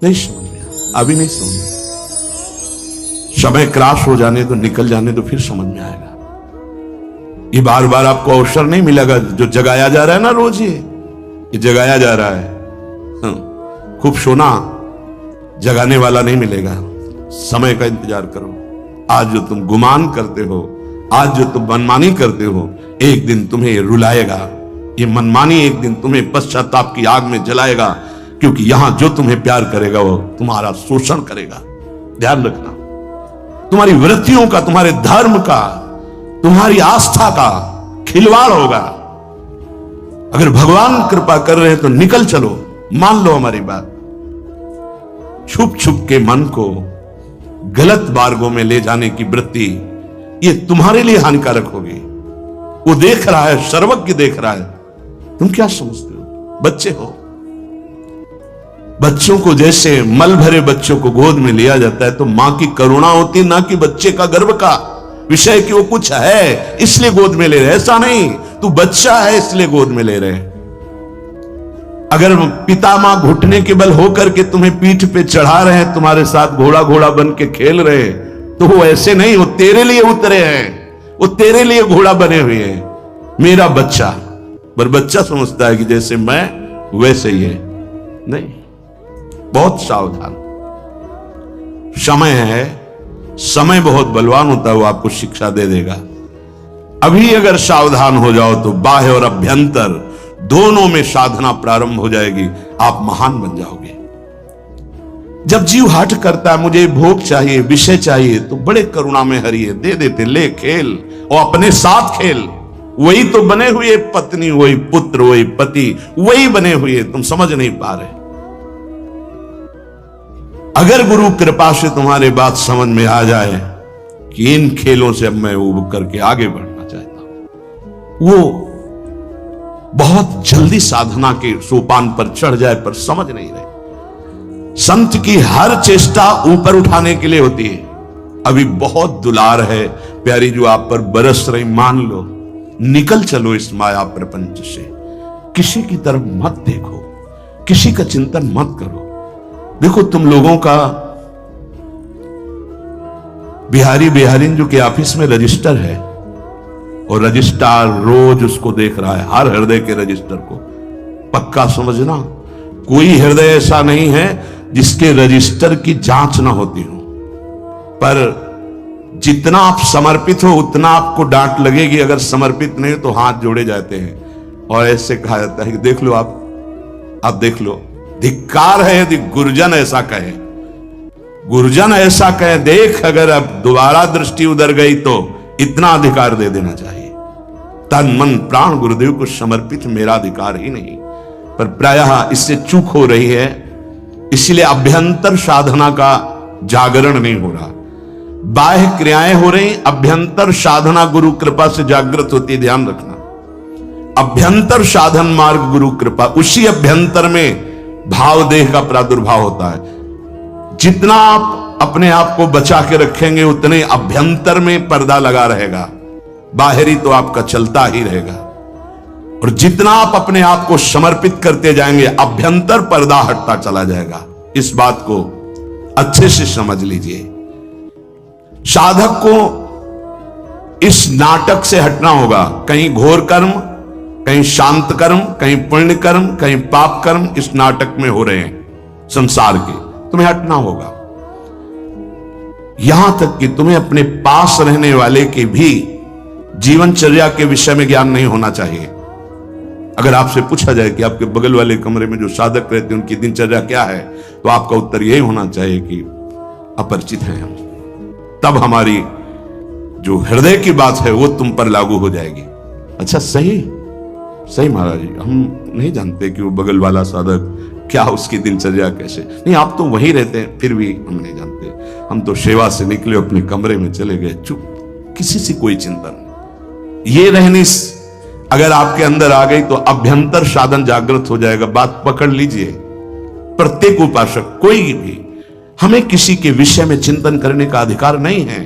नहीं समझ में, अभी नहीं समझ में। समय क्रॉस हो जाने तो, निकल जाने तो फिर समझ में आएगा। ये बार बार आपको अवसर नहीं मिलेगा। जो जगाया जा रहा है ना रोज, ये जगाया जा रहा है। खूब सोना, जगाने वाला नहीं मिलेगा। समय का इंतजार करो। आज जो तुम गुमान करते हो, आज जो तुम मनमानी करते हो, एक दिन तुम्हें रुलाएगा। ये मनमानी एक दिन तुम्हें पश्चाताप की आग में जलाएगा, क्योंकि यहां जो तुम्हें प्यार करेगा वो तुम्हारा शोषण करेगा। ध्यान रखना, तुम्हारी वृत्तियों का, तुम्हारे धर्म का, तुम्हारी आस्था का खिलवाड़ होगा। अगर भगवान कृपा कर रहे हैं तो निकल चलो, मान लो हमारी बात। छुप छुप के मन को गलत मार्गों में ले जाने की वृत्ति, ये तुम्हारे लिए हानिकारक होगी। वो देख रहा है, सर्वज्ञ देख रहा है, तुम क्या समझते हो? बच्चे हो। बच्चों को जैसे मल भरे बच्चों को गोद में लिया जाता है तो मां की करुणा होती, ना कि बच्चे का गर्व का विषय कि वो कुछ है इसलिए गोद में ले रहे। ऐसा नहीं, तू बच्चा है इसलिए गोद में ले रहे। अगर पिता मां घुटने के बल होकर के तुम्हें पीठ पे चढ़ा रहे हैं, तुम्हारे साथ घोड़ा घोड़ा बन के खेल रहे, तो वो ऐसे नहीं, वो तेरे लिए उतरे हैं, वो तेरे लिए घोड़ा बने हुए हैं। मेरा बच्चा, पर बच्चा समझता है कि जैसे मैं वैसे ही है। नहीं, बहुत सावधान। समय है, समय बहुत बलवान होता है, वो आपको शिक्षा दे देगा। अभी अगर सावधान हो जाओ तो बाह्य और अभ्यंतर दोनों में साधना प्रारंभ हो जाएगी, आप महान बन जाओगे। जब जीव हठ करता है, मुझे भोग चाहिए, विषय चाहिए, तो बड़े करुणा में हरिये दे देते, ले खेल और अपने साथ खेल। वही तो बने हुए पत्नी, वही पुत्र, वही पति, वही बने हुए, तुम समझ नहीं पा रहे। अगर गुरु कृपा से तुम्हारे बात समझ में आ जाए कि इन खेलों से अब मैं उब करके आगे बढ़ना चाहता हूं, वो बहुत जल्दी साधना के सोपान पर चढ़ जाए, पर समझ नहीं रहे। संत की हर चेष्टा ऊपर उठाने के लिए होती है। अभी बहुत दुलार है प्यारी जो आप पर बरस रही, मान लो, निकल चलो इस माया प्रपंच से। किसी की तरफ मत देखो, किसी का चिंतन मत करो। देखो, तुम लोगों का बिहारी जो के ऑफिस में रजिस्टर है, और रजिस्ट्रार रोज उसको देख रहा है, हर हृदय के रजिस्टर को। पक्का समझना, कोई हृदय ऐसा नहीं है जिसके रजिस्टर की जांच ना होती हो। पर जितना आप समर्पित हो उतना आपको डांट लगेगी। अगर समर्पित नहीं हो तो हाथ जोड़े जाते हैं और ऐसे कहा जाता है कि देख लो, आप देख लो। धिक्कार है यदि गुरुजन ऐसा कहे, गुरुजन ऐसा कहे, देख अगर अब दोबारा दृष्टि उधर गई तो इतना अधिकार दे देना चाहिए। तन मन प्राण गुरुदेव को समर्पित मेरा अधिकार ही नहीं। पर प्रायः इससे चूक हो रही है, इसलिए अभ्यंतर साधना का जागरण नहीं हो रहा। बाह्य क्रियाएं हो रही, अभ्यंतर साधना गुरु कृपा से जागृत होती है। ध्यान रखना, अभ्यंतर साधन मार्ग गुरु कृपा, उसी अभ्यंतर में भाव देह का प्रादुर्भाव होता है। जितना आप अपने आप को बचा के रखेंगे उतने अभ्यंतर में पर्दा लगा रहेगा, बाहरी तो आपका चलता ही रहेगा। और जितना आप अपने आप को समर्पित करते जाएंगे, अभ्यंतर पर्दा हटता चला जाएगा। इस बात को अच्छे से समझ लीजिए। साधक को इस नाटक से हटना होगा। कहीं घोर कर्म, कहीं शांत कर्म, कहीं पुण्य कर्म, कहीं पाप कर्म इस नाटक में हो रहे हैं संसार के। तुम्हें हटना होगा। यहां तक कि तुम्हें अपने पास रहने वाले के भी जीवनचर्या के विषय में ज्ञान नहीं होना चाहिए। अगर आपसे पूछा जाए कि आपके बगल वाले कमरे में जो साधक रहते हैं उनकी दिनचर्या क्या है, तो आपका उत्तर यही होना चाहिए कि अपरिचित हैं हम। तब हमारी जो हृदय की बात है वो तुम पर लागू हो जाएगी। अच्छा, सही महाराज जी, हम नहीं जानते कि वो बगल वाला साधक क्या, उसकी दिनचर्या कैसे। नहीं, आप तो वहीं रहते हैं, फिर भी हम नहीं जानते। हम तो सेवा से निकले, अपने कमरे में चले गए, चुप, किसी से कोई चिंता नहीं। ये रहनी अगर आपके अंदर आ गई तो अभ्यंतर साधन जागृत हो जाएगा। बात पकड़ लीजिए। प्रत्येक उपासक, कोई भी, हमें किसी के विषय में चिंतन करने का अधिकार नहीं है।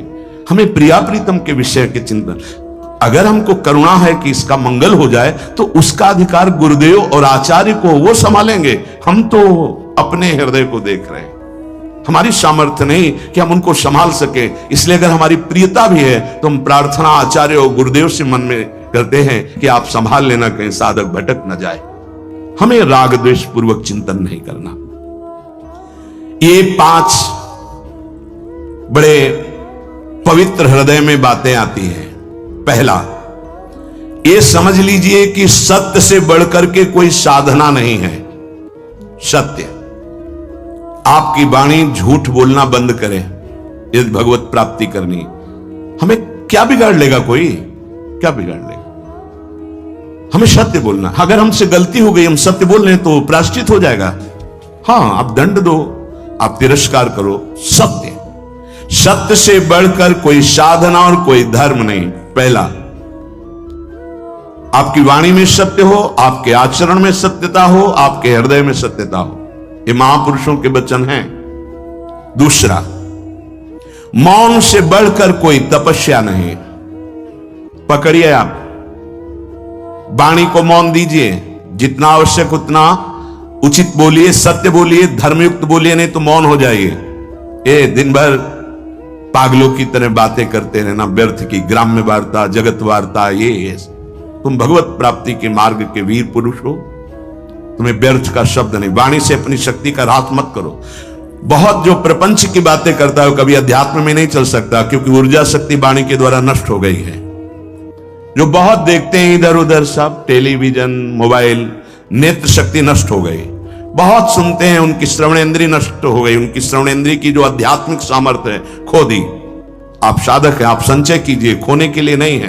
हमें प्रिया प्रीतम के विषय के चिंतन, अगर हमको करुणा है कि इसका मंगल हो जाए तो उसका अधिकार गुरुदेव और आचार्य को, वो संभालेंगे। हम तो अपने हृदय को देख रहे हैं। हमारी सामर्थ्य नहीं कि हम उनको संभाल सके, इसलिए अगर हमारी प्रियता भी है तो हम प्रार्थना आचार्य और गुरुदेव से मन में करते हैं कि आप संभाल लेना, कहीं साधक भटक न जाए। हमें राग द्वेष पूर्वक चिंतन नहीं करना। ये 5 बड़े पवित्र हृदय में बातें आती हैं। पहला, ये समझ लीजिए कि सत्य से बढ़कर के कोई साधना नहीं है। सत्य, आपकी वाणी झूठ बोलना बंद करें यदि भगवत प्राप्ति करनी। हमें क्या बिगाड़ लेगा? कोई क्या बिगाड़ लेगा? हमें सत्य बोलना। अगर हमसे गलती हो गई, हम सत्य बोल रहे हैं तो प्रायश्चित हो जाएगा। हाँ, आप दंड दो, आप तिरस्कार करो। सत्य, सत्य से बढ़कर कोई साधना और कोई धर्म नहीं। पहला, आपकी वाणी में सत्य हो, आपके आचरण में सत्यता हो, आपके हृदय में सत्यता हो। ये महापुरुषों के वचन हैं। दूसरा, मौन से बढ़कर कोई तपस्या नहीं। पकड़िए, आप वाणी को मौन दीजिए, जितना आवश्यक उतना उचित बोलिए, सत्य बोलिए, धर्मयुक्त बोलिए, नहीं तो मौन हो जाइए। ये दिन भर पागलों की तरह बातें करते रहना, व्यर्थ की ग्राम्य वार्ता, जगत वार्ता। ये तुम भगवत प्राप्ति के मार्ग के वीर पुरुष हो, तुम्हें व्यर्थ का शब्द नहीं। वाणी से अपनी शक्ति का रात मत करो। बहुत जो प्रपंच की बातें करता है कभी अध्यात्म में नहीं चल सकता, क्योंकि ऊर्जा शक्ति वाणी के द्वारा नष्ट हो गई है। जो बहुत देखते हैं इधर उधर, सब टेलीविजन, मोबाइल, नेत्र शक्ति नष्ट हो गई। बहुत सुनते हैं, उनकी श्रवणेंद्रिय नष्ट हो गई। उनकी श्रवणेंद्रिय की जो आध्यात्मिक सामर्थ्य है खो दी। आप साधक हैं, आप संचय कीजिए, खोने के लिए नहीं है।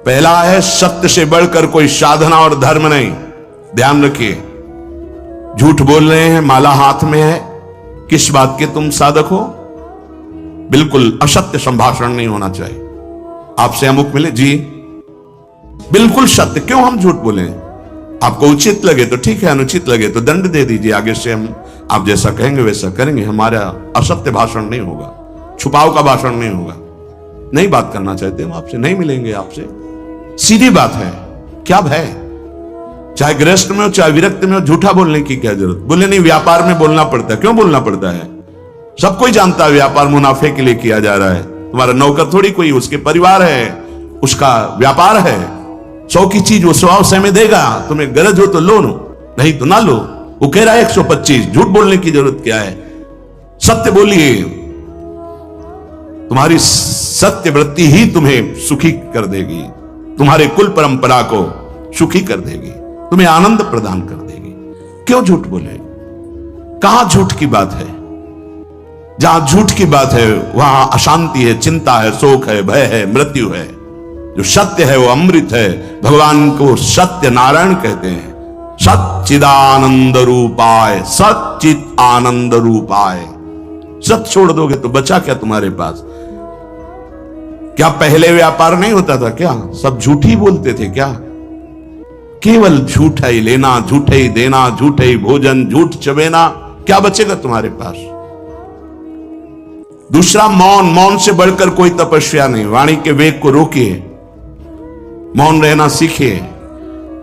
पहला है, सत्य से बढ़कर कोई साधना और धर्म नहीं। ध्यान रखिए, झूठ बोल रहे हैं, माला हाथ में है, किस बात के तुम साधक हो? बिल्कुल असत्य संभाषण नहीं होना चाहिए। आपसे अमुक मिले जी, बिल्कुल सत्य। क्यों हम झूठ बोले? आपको उचित लगे तो ठीक है, अनुचित लगे तो दंड दे दीजिए। आगे से हम आप जैसा कहेंगे वैसा करेंगे। हमारा असत्य भाषण नहीं होगा, छुपाव का भाषण नहीं होगा। नहीं बात करना चाहते हम आपसे, नहीं मिलेंगे आपसे, सीधी बात है। क्या भय? चाहे गृहस्थ में हो चाहे विरक्त में हो, झूठा बोलने की क्या जरूरत? बोले नहीं, व्यापार में बोलना पड़ता है। क्यों बोलना पड़ता है? सब कोई जानता है व्यापार मुनाफे के लिए किया जा रहा है। तुम्हारा नौकर थोड़ी कोई, उसके परिवार है, उसका व्यापार है। 100 की चीज वो 100 में देगा। तुम्हें गरज हो तो लो, नहीं तो ना लो। वो कह रहा है 125। झूठ बोलने की जरूरत क्या है? सत्य बोलिए। तुम्हारी सत्य वृत्ति ही तुम्हें सुखी कर देगी, तुम्हारे कुल परंपरा को सुखी कर देगी, तुम्हें आनंद प्रदान कर देगी। क्यों झूठ बोले? कहां झूठ की बात है? जहां झूठ की बात है वहां अशांति है, चिंता है, शोक है, भय है, मृत्यु है। जो सत्य है वो अमृत है। भगवान को सत्य नारायण कहते हैं। सच्चिदानंद रूपाय, सच्चित आनंद रूपाय। सत्य छोड़ दोगे तो बचा क्या तुम्हारे पास? क्या पहले व्यापार नहीं होता था क्या? सब झूठ ही बोलते थे क्या? केवल झूठ ही लेना, झूठ ही देना, झूठ ही भोजन, झूठ चबेना। क्या बचेगा तुम्हारे पास? दूसरा, मौन। मौन से बढ़कर कोई तपस्या नहीं। वाणी के वेग को रोकिए, मौन रहना सीखिए।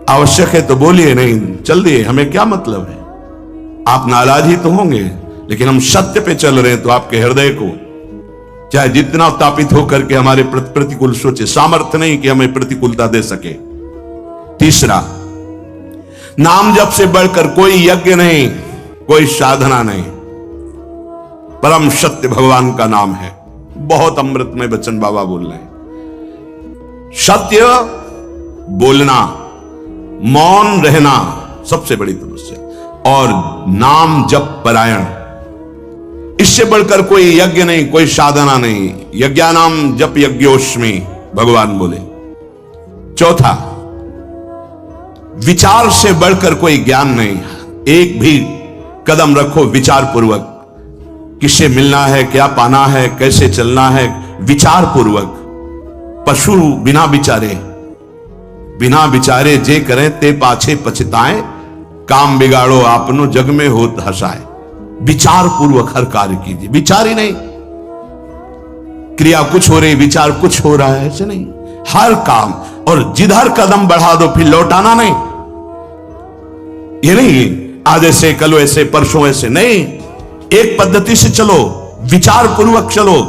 आवश्यक है तो बोलिए, नहीं चल दिए, हमें क्या मतलब है? आप नाराज ही तो होंगे, लेकिन हम सत्य पे चल रहे हैं तो आपके हृदय को चाहे जितना तापित होकर के हमारे प्रतिकूल सोचे, सामर्थ्य नहीं कि हमें प्रतिकूलता दे सके। तीसरा, नाम जप से बढ़कर कोई यज्ञ नहीं, कोई साधना नहीं। परम सत्य भगवान का नाम है। बहुत अमृतमय वचन बाबा बोल रहे हैं। सत्य बोलना, मौन रहना सबसे बड़ी तपस्या, और नाम जप परायण। इससे बढ़कर कोई यज्ञ नहीं, कोई साधना नहीं। यज्ञानाम जप यज्ञोस्मि, भगवान बोले। चौथा, विचार से बढ़कर कोई ज्ञान नहीं। एक भी कदम रखो विचार पूर्वक। किससे मिलना है, क्या पाना है, कैसे चलना है, विचार पूर्वक। पशु बिना विचारे जे करें ते पाछे पछताएं, काम बिगाड़ो आपनो जग में होत हंसाए। विचार पूर्वक हर कार्य कीजिए। विचार ही नहीं, क्रिया कुछ हो रही, विचार कुछ हो रहा है, ऐसे नहीं। हर काम, और जिधर कदम बढ़ा दो फिर लौटाना नहीं। ये नहीं आज ऐसे, कल ऐसे, परसों ऐसे नहीं। एक पद्धति से चलो, विचार पूर्वक चलो।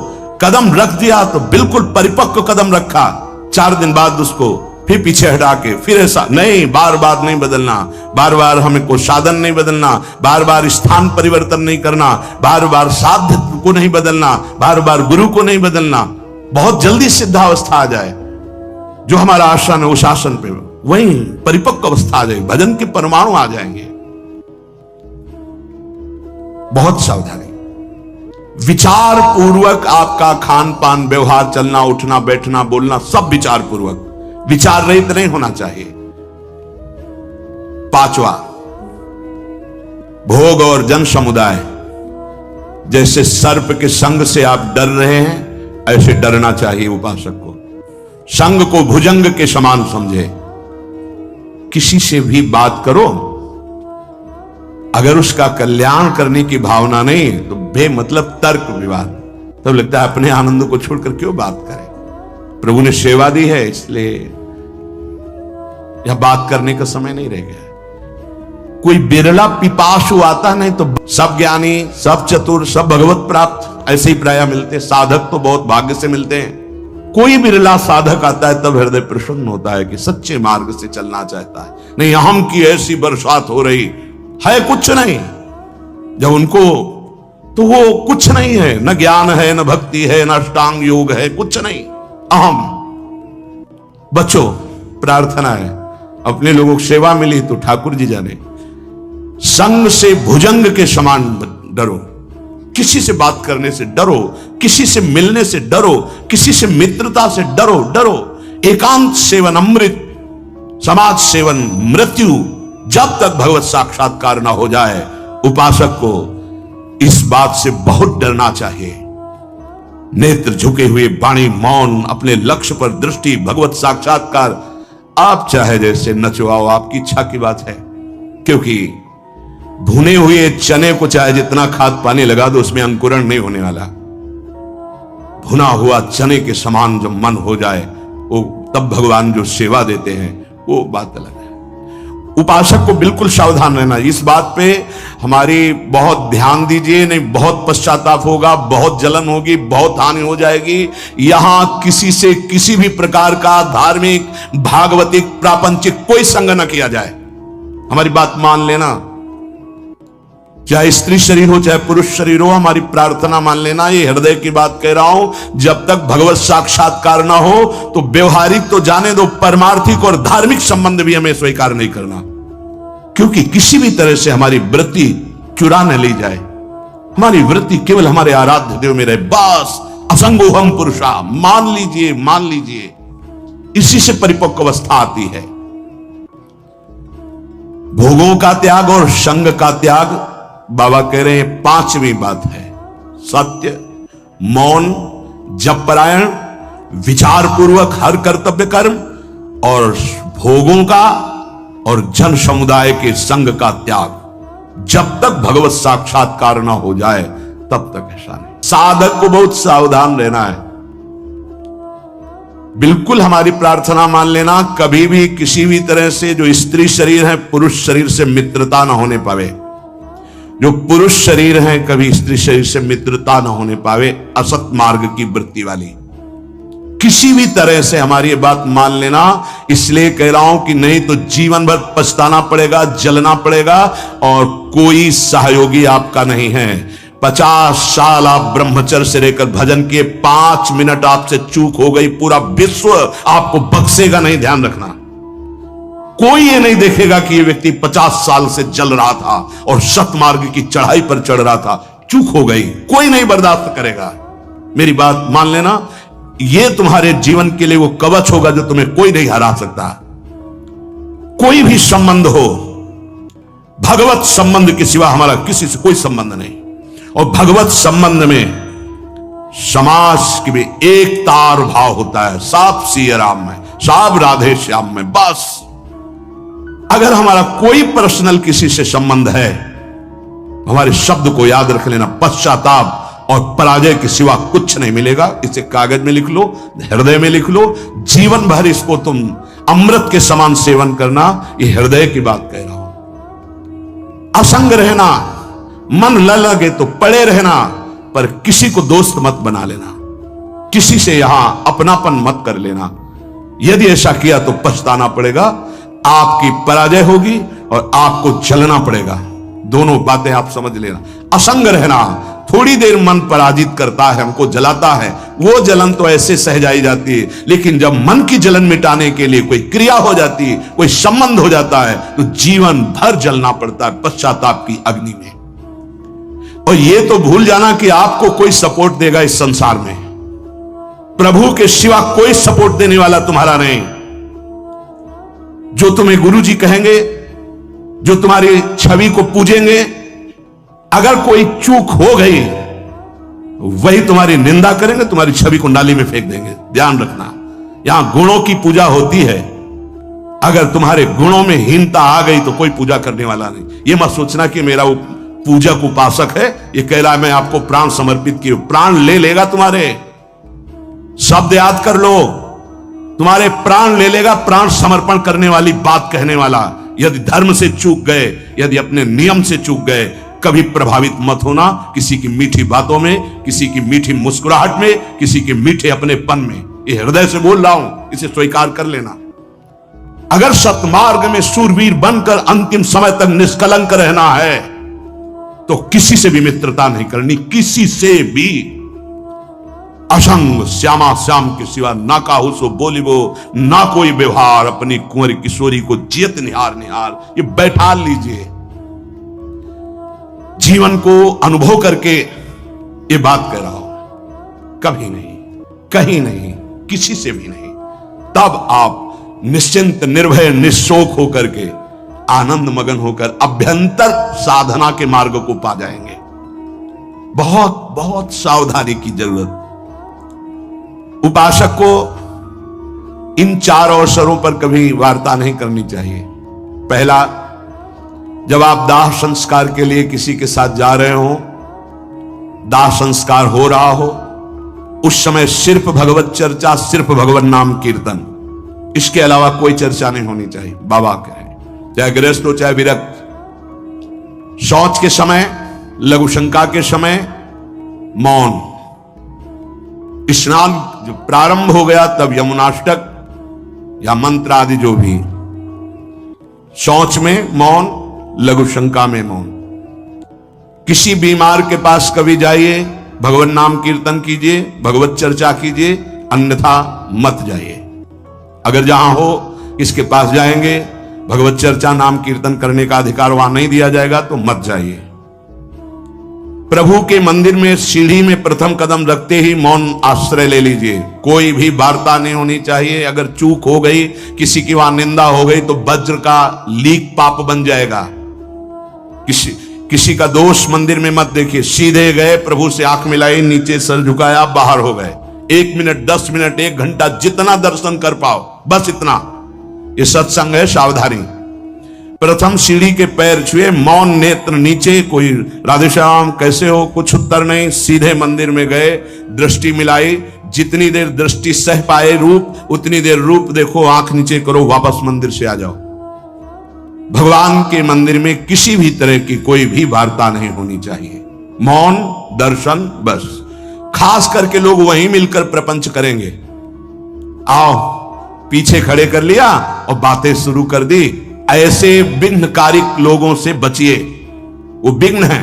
कदम रख दिया तो बिल्कुल परिपक्व कदम रखा, 4 दिन बाद उसको फिर पीछे हटा के फिर ऐसा नहीं, बार बार नहीं बदलना, बार बार हमें को साधन नहीं बदलना, बार बार स्थान परिवर्तन नहीं करना, बार बार साध्य को नहीं बदलना, बार बार गुरु को नहीं बदलना। बहुत जल्दी सिद्धावस्था आ जाए, जो हमारा आसन है उस आसन पे वही परिपक्व अवस्था आ जाएगी, भजन के परमाणु आ जाएंगे। बहुत सावधानी, विचार पूर्वक आपका खान पान, व्यवहार, चलना उठना, बैठना, बोलना सब विचार पूर्वक, विचार रहित नहीं होना चाहिए। 5वां, भोग और जन समुदाय। जैसे सर्प के संग से आप डर रहे हैं, ऐसे डरना चाहिए उपासक को। संग को भुजंग के समान समझे। किसी से भी बात करो, अगर उसका कल्याण करने की भावना नहीं तो बेमतलब तर्क विवाद, तब लगता है अपने आनंद को छोड़कर क्यों बात करें। प्रभु ने सेवा दी है, इसलिए यह बात करने का समय नहीं रह गया। कोई बिरला पिपासु आता नहीं तो सब ज्ञानी, सब चतुर, सब भगवत प्राप्त ऐसे ही प्राय मिलते। साधक तो बहुत भाग्य से मिलते हैं। कोई बिरला साधक आता है तब हृदय प्रसन्न होता है कि सच्चे मार्ग से चलना चाहता है। नहीं, अहम की ऐसी बरसात हो रही है, कुछ नहीं। जब उनको तो वो कुछ नहीं है, न ज्ञान है, न भक्ति है, न अष्टांग योग है, कुछ नहीं, अहम। बच्चों, प्रार्थना है, अपने लोगों को सेवा मिली तो ठाकुर जी जाने। संग से भुजंग के समान डरो। किसी से बात करने से डरो, किसी से मिलने से डरो, किसी से मित्रता से डरो। डरो। एकांत सेवन अमृत, समाज सेवन मृत्यु। जब तक भगवत साक्षात्कार ना हो जाए, उपासक को इस बात से बहुत डरना चाहिए। नेत्र झुके हुए, वाणी मौन, अपने लक्ष्य पर दृष्टि, भगवत साक्षात्कार। आप चाहे जैसे नचवाओ, आपकी इच्छा की बात है। क्योंकि भुने हुए चने को चाहे जितना खाद पानी लगा दो, उसमें अंकुरण नहीं होने वाला। भुना हुआ चने के समान जब मन हो जाए, वो तब भगवान जो सेवा देते हैं वो बात अलग है। उपासक को बिल्कुल सावधान रहना। इस बात पे हमारी बहुत ध्यान दीजिए, नहीं बहुत पश्चाताप होगा, बहुत जलन होगी, बहुत हानि हो जाएगी। यहां किसी से किसी भी प्रकार का धार्मिक, भागवतिक, प्रापंचिक कोई संग न किया जाए। हमारी बात मान लेना। चाहे स्त्री शरीर हो चाहे पुरुष शरीर हो, हमारी प्रार्थना मान लेना। ये हृदय की बात कह रहा हूं। जब तक भगवत साक्षात्कार ना हो तो व्यवहारिक तो जाने दो, परमार्थिक और धार्मिक संबंध भी हमें स्वीकार नहीं करना। क्योंकि किसी भी तरह से हमारी वृत्ति चुरा न ली जाए। हमारी वृत्ति केवल हमारे आराध्य देव में रहे, बस। असंगोहम पुरुषा, मान लीजिए, मान लीजिए। इसी से परिपक्व अवस्था आती है। भोगों का त्याग और संग का त्याग, बाबा कह रहे हैं 5वीं बात है। सत्य, मौन, जपपरायण, विचार पूर्वक हर कर्तव्य कर्म, और भोगों का और जन समुदाय के संग का त्याग। जब तक भगवत साक्षात्कार ना हो जाए तब तक ऐसा नहीं। साधक को बहुत सावधान रहना है। बिल्कुल हमारी प्रार्थना मान लेना, कभी भी किसी भी तरह से जो स्त्री शरीर है पुरुष शरीर से मित्रता ना होने पावे। जो पुरुष शरीर है कभी स्त्री शरीर से मित्रता ना होने पावे। असत मार्ग की वृत्ति वाली किसी भी तरह से हमारी ये बात मान लेना। इसलिए कह रहा हूं कि नहीं तो जीवन भर पछताना पड़ेगा, जलना पड़ेगा, और कोई सहयोगी आपका नहीं है। 50 साल आप ब्रह्मचर्य से रहकर भजन किए, 5 मिनट आपसे चूक हो गई, पूरा विश्व आपको बख्शेगा नहीं। ध्यान रखना, कोई ये नहीं देखेगा कि ये व्यक्ति 50 साल से जल रहा था और सतमार्ग की चढ़ाई पर चढ़ रहा था, चूक हो गई। कोई नहीं बर्दाश्त करेगा। मेरी बात मान लेना, ये तुम्हारे जीवन के लिए वो कवच होगा जो तुम्हें कोई नहीं हरा सकता। कोई भी संबंध हो, भगवत संबंध के सिवा हमारा किसी से कोई संबंध नहीं। और भगवत संबंध में समाज की भी एक तार भाव होता है। साप सिया राम में, साप राधे श्याम में, बस। अगर हमारा कोई पर्सनल किसी से संबंध है, हमारे शब्द को याद रख लेना, पश्चाताप और पराजय के सिवा कुछ नहीं मिलेगा। इसे कागज में लिख लो, हृदय में लिख लो। जीवन भर इसको तुम अमृत के समान सेवन करना। ये हृदय की बात कह रहा हूं। असंग रहना, मन न लगे तो पड़े रहना, पर किसी को दोस्त मत बना लेना, किसी से यहां अपनापन मत कर लेना। यदि ऐसा किया तो पछताना पड़ेगा, आपकी पराजय होगी और आपको जलना पड़ेगा। दोनों बातें आप समझ लेना। असंग रहना, थोड़ी देर मन पराजित करता है, हमको जलाता है, वो जलन तो ऐसे सह जाई जाती है, लेकिन जब मन की जलन मिटाने के लिए कोई क्रिया हो जाती है, कोई संबंध हो जाता है, तो जीवन भर जलना पड़ता है पश्चाताप की अग्नि में। और ये तो भूल जाना कि आपको कोई सपोर्ट देगा इस संसार में, प्रभु के सिवा कोई सपोर्ट देने वाला तुम्हारा नहीं। जो तुम्हें गुरुजी कहेंगे, जो तुम्हारी छवि को पूजेंगे, अगर कोई चूक हो गई वही तुम्हारी निंदा करेंगे, तुम्हारी छवि को नाली में फेंक देंगे। ध्यान रखना, यहां गुणों की पूजा होती है। अगर तुम्हारे गुणों में हीनता आ गई तो कोई पूजा करने वाला नहीं। ये मत सोचना कि मेरा पूजक उपासक है, ये कह रहा है मैं आपको प्राण समर्पित किए, प्राण ले लेगा तुम्हारे। शब्द याद कर लो, तुम्हारे प्राण ले लेगा प्राण समर्पण करने वाली बात कहने वाला। यदि धर्म से चूक गए, यदि अपने नियम से चूक गए, कभी प्रभावित मत होना किसी की मीठी बातों में, किसी की मीठी मुस्कुराहट में, किसी के मीठे अपनेपन में। ये हृदय से बोल रहा हूं, इसे स्वीकार कर लेना। अगर सतमार्ग में शूरवीर बनकर अंतिम समय तक निष्कलंक रहना है तो किसी से भी मित्रता नहीं करनी, किसी से भी। असंग श्यामा श्याम के सिवा ना काहू सो बोलिबो, ना कोई व्यवहार, अपनी कुंवरी किशोरी को जियत निहार निहार। ये बैठा लीजिए, जीवन को अनुभव करके ये बात कह रहा हूं। कभी नहीं, कहीं नहीं, किसी से भी नहीं। तब आप निश्चिंत, निर्भय, निशोक होकर के, आनंद मगन होकर अभ्यंतर साधना के मार्ग को पा जाएंगे। बहुत बहुत सावधानी की जरूरत। उपासक को इन 4 अवसरों पर कभी वार्ता नहीं करनी चाहिए। पहला, जब आप दाह संस्कार के लिए किसी के साथ जा रहे हो, दाह संस्कार हो रहा हो, उस समय सिर्फ भगवत चर्चा, सिर्फ भगवत नाम कीर्तन, इसके अलावा कोई चर्चा नहीं होनी चाहिए। बाबा कहे, चाहे गृहस्थ हो चाहे विरक्त। शौच के समय, लघु शंका के समय मौन। स्नान जो प्रारंभ हो गया तब यमुनाष्टक या मंत्र आदि जो भी। शौच में मौन, लघु शंका में मौन। किसी बीमार के पास कभी जाइए, भगवत नाम कीर्तन कीजिए, भगवत चर्चा कीजिए, अन्यथा मत जाइए। अगर जहां हो इसके पास जाएंगे, भगवत चर्चा नाम कीर्तन करने का अधिकार वहां नहीं दिया जाएगा तो मत जाइए। प्रभु के मंदिर में सीढ़ी में प्रथम कदम रखते ही मौन आश्रय ले लीजिए। कोई भी वार्ता नहीं होनी चाहिए। अगर चूक हो गई, किसी की वहां निंदा हो गई तो वज्र का लीक पाप बन जाएगा। किसी का दोष मंदिर में मत देखिए। सीधे गए, प्रभु से आंख मिलाई, नीचे सर झुकाया, बाहर हो गए। 1 मिनट, 10 मिनट, 1 घंटा, जितना दर्शन कर पाओ, बस इतना। ये सत्संग है, सावधानी। प्रथम सीढ़ी के पैर छुए, मौन, नेत्र नीचे, कोई राधे श्याम कैसे हो, कुछ उत्तर नहीं। सीधे मंदिर में गए, दृष्टि मिलाई, जितनी देर दृष्टि सह पाए रूप, उतनी देर रूप देखो, आंख नीचे करो, वापस मंदिर से आ जाओ। भगवान के मंदिर में किसी भी तरह की कोई भी वार्ता नहीं होनी चाहिए। मौन, दर्शन, बस। खास करके लोग वहीं मिलकर प्रपंच करेंगे। आओ, पीछे खड़े कर लिया और बातें शुरू कर दी। ऐसे विघ्नकारिक लोगों से बचिए, वो विघ्न है।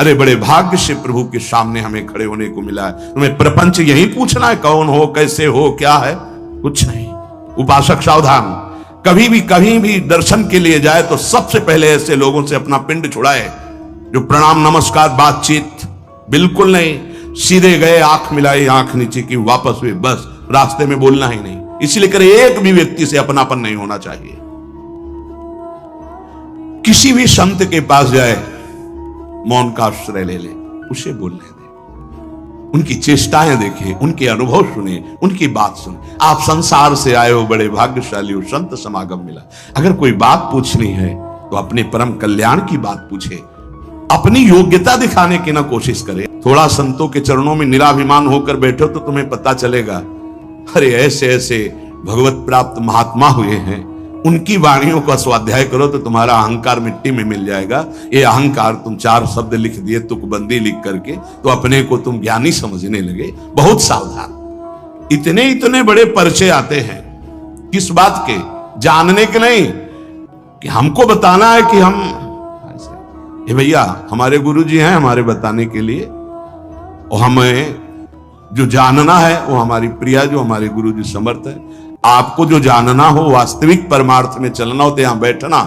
अरे बड़े भाग्य से प्रभु के सामने हमें खड़े होने को मिला है। तुम्हें प्रपंच यही पूछना है, कौन हो, कैसे हो, क्या है, कुछ नहीं। उपासक सावधान, कभी भी दर्शन के लिए जाए तो सबसे पहले ऐसे लोगों से अपना पिंड छुड़ाए जो प्रणाम नमस्कार बातचीत बिल्कुल नहीं। सीधे गए, आंख मिलाई, आंख नीचे की, वापस हुए, बस। रास्ते में बोलना ही नहीं। इसलिए करे एक भी व्यक्ति से अपनापन नहीं होना चाहिए। किसी भी संत के पास जाए, मौन का आश्रय ले ले, उसे बोलने दे। उनकी चेष्टाएं देखिए, उनके अनुभव सुने, उनकी बात सुने। आप संसार से आए हो, बड़े भाग्यशाली हो, संत समागम मिला। अगर कोई बात पूछनी है तो अपने परम कल्याण की बात पूछे, अपनी योग्यता दिखाने की ना कोशिश करे। थोड़ा संतों के चरणों में निराभिमान होकर बैठो तो तुम्हें पता चलेगा, अरे ऐसे ऐसे भगवत प्राप्त महात्मा हुए हैं, उनकी वाणियों का स्वाध्याय करो तो तुम्हारा अहंकार मिट्टी में मिल जाएगा। ये अहंकार, तुम 4 शब्द लिख दिए तुकबंदी लिख करके तो अपने को तुम ज्ञानी समझने लगे। बहुत सावधान। इतने इतने बड़े पर्चे आते हैं, किस बात के? जानने के नहीं, कि हमको बताना है कि हम ये भैया हमारे गुरुजी हैं हमारे बताने के लिए, और हमें जो जानना है वो हमारी प्रिया जो हमारे गुरुजी समर्थ है। आपको जो जानना हो, वास्तविक परमार्थ में चलना हो तो यहां बैठना।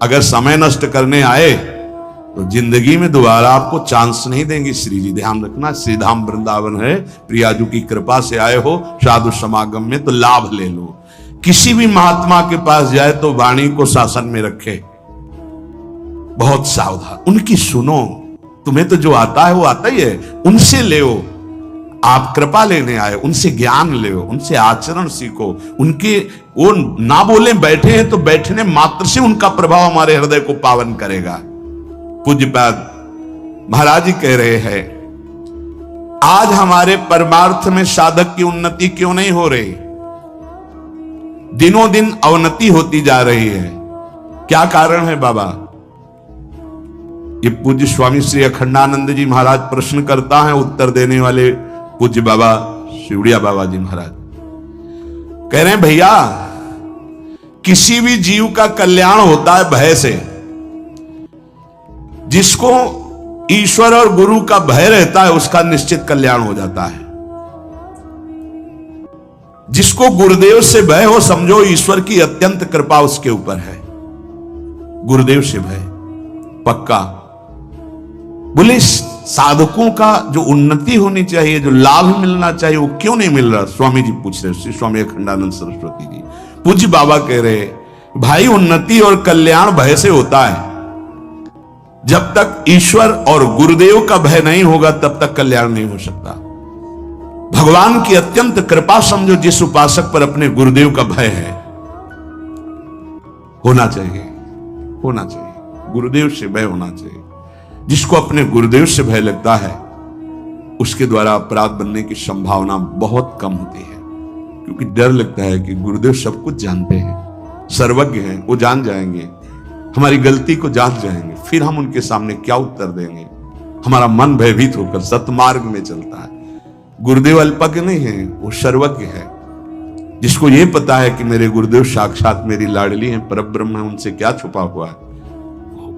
अगर समय नष्ट करने आए तो जिंदगी में दोबारा आपको चांस नहीं देंगे श्री जी। ध्यान रखना, श्रीधाम वृंदावन है, प्रियाजू की कृपा से आए हो साधु समागम में तो लाभ ले लो। किसी भी महात्मा के पास जाए तो वाणी को शासन में रखे, बहुत सावधान, उनकी सुनो। तुम्हें तो जो आता है वो आता ही है, उनसे ले। आप कृपा लेने आए, उनसे ज्ञान ले, उनसे आचरण सीखो। उनके वो ना बोले बैठे हैं तो बैठने मात्र से उनका प्रभाव हमारे हृदय को पावन करेगा। पूज्यपाद महाराज जी कह रहे हैं, आज हमारे परमार्थ में साधक की उन्नति क्यों नहीं हो रही? दिनों दिन अवनति होती जा रही है। क्या कारण है बाबा? ये पूज्य स्वामी श्री अखंडानंद जी महाराज प्रश्न करता है, उत्तर देने वाले पूज्य बाबा शिवड़िया बाबा जी महाराज कह रहे हैं, भैया किसी भी जीव का कल्याण होता है भय से। जिसको ईश्वर और गुरु का भय रहता है उसका निश्चित कल्याण हो जाता है। जिसको गुरुदेव से भय हो, समझो ईश्वर की अत्यंत कृपा उसके ऊपर है। गुरुदेव से भय पक्का। बोले साधकों का जो उन्नति होनी चाहिए, जो लाभ मिलना चाहिए, वो क्यों नहीं मिल रहा? स्वामी जी पूछ रहे, श्री स्वामी अखंडानंद सरस्वती जी। पूज्य बाबा कह रहे, भाई उन्नति और कल्याण भय से होता है। जब तक ईश्वर और गुरुदेव का भय नहीं होगा तब तक कल्याण नहीं हो सकता। भगवान की अत्यंत कृपा समझो, जिस उपासक पर अपने गुरुदेव का भय है, होना चाहिए, होना चाहिए, गुरुदेव से भय होना चाहिए। जिसको अपने गुरुदेव से भय लगता है उसके द्वारा अपराध बनने की संभावना बहुत कम होती है, क्योंकि डर लगता है कि गुरुदेव सब कुछ जानते हैं, सर्वज्ञ हैं, वो जान जाएंगे, हमारी गलती को जान जाएंगे, फिर हम उनके सामने क्या उत्तर देंगे। हमारा मन भयभीत होकर सतमार्ग में चलता है। गुरुदेव अल्पज्ञ नहीं है, वो सर्वज्ञ है। जिसको ये पता है कि मेरे गुरुदेव साक्षात मेरी लाडली हैं, परब्रह्म है, उनसे क्या छुपा हुआ है,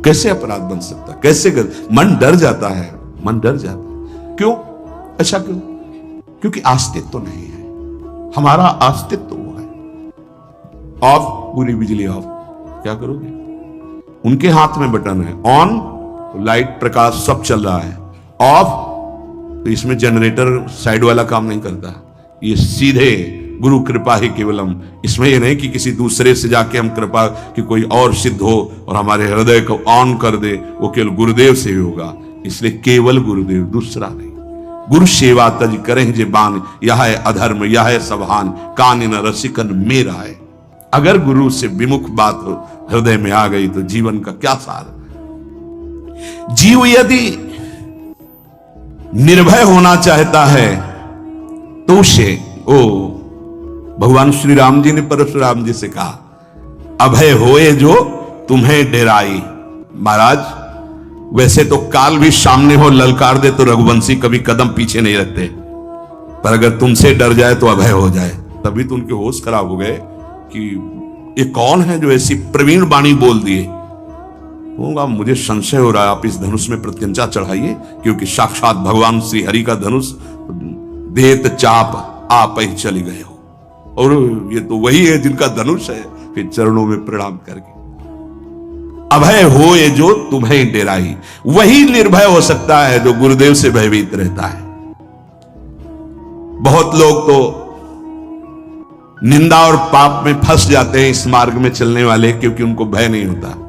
कैसे अपराध बन सकता, कैसे मन डर जाता है, मन डर जाता है। क्यों ऐसा? क्यों? क्योंकि अस्तित्व तो नहीं है, हमारा अस्तित्व तो वो है। ऑफ, पूरी बिजली ऑफ, क्या करोगे? उनके हाथ में बटन है, ऑन तो लाइट प्रकाश सब चल रहा है, ऑफ तो इसमें जनरेटर साइड वाला काम नहीं करता। ये सीधे गुरु कृपा ही केवलम। इसमें ये नहीं कि किसी दूसरे से जाके हम कृपा कि कोई और सिद्ध हो और हमारे हृदय को ऑन कर दे, वो केवल गुरुदेव से ही होगा। इसलिए केवल गुरुदेव, दूसरा नहीं। गुरु सेवा तज करें जे बान, यह है अधर्म यह है सभान, कान न रसिकन मेरा है। अगर गुरु से विमुख बात हृदय में आ गई तो जीवन का क्या सार। जीव यदि निर्भय होना चाहता है तो उसे भगवान श्री राम जी ने परशुराम जी से कहा, अभय होए जो तुम्हें डेराई। महाराज वैसे तो काल भी सामने हो ललकार दे तो रघुवंशी कभी कदम पीछे नहीं रखते, पर अगर तुमसे डर जाए तो अभय हो जाए। तभी तो उनके होश खराब हो गए कि ये कौन है जो ऐसी प्रवीण वाणी बोल दिए। होगा, मुझे संशय हो रहा है, आप इस धनुष में प्रत्यंचा चढ़ाइए, क्योंकि साक्षात भगवान श्री हरि का धनुष देत चाप आप ही चले गए हो, और ये तो वही है जिनका धनुष है। फिर चरणों में प्रणाम करके, अभय हो ये जो तुम्हें डेराई। वही निर्भय हो सकता है जो गुरुदेव से भयभीत रहता है। बहुत लोग तो निंदा और पाप में फंस जाते हैं इस मार्ग में चलने वाले, क्योंकि उनको भय नहीं होता।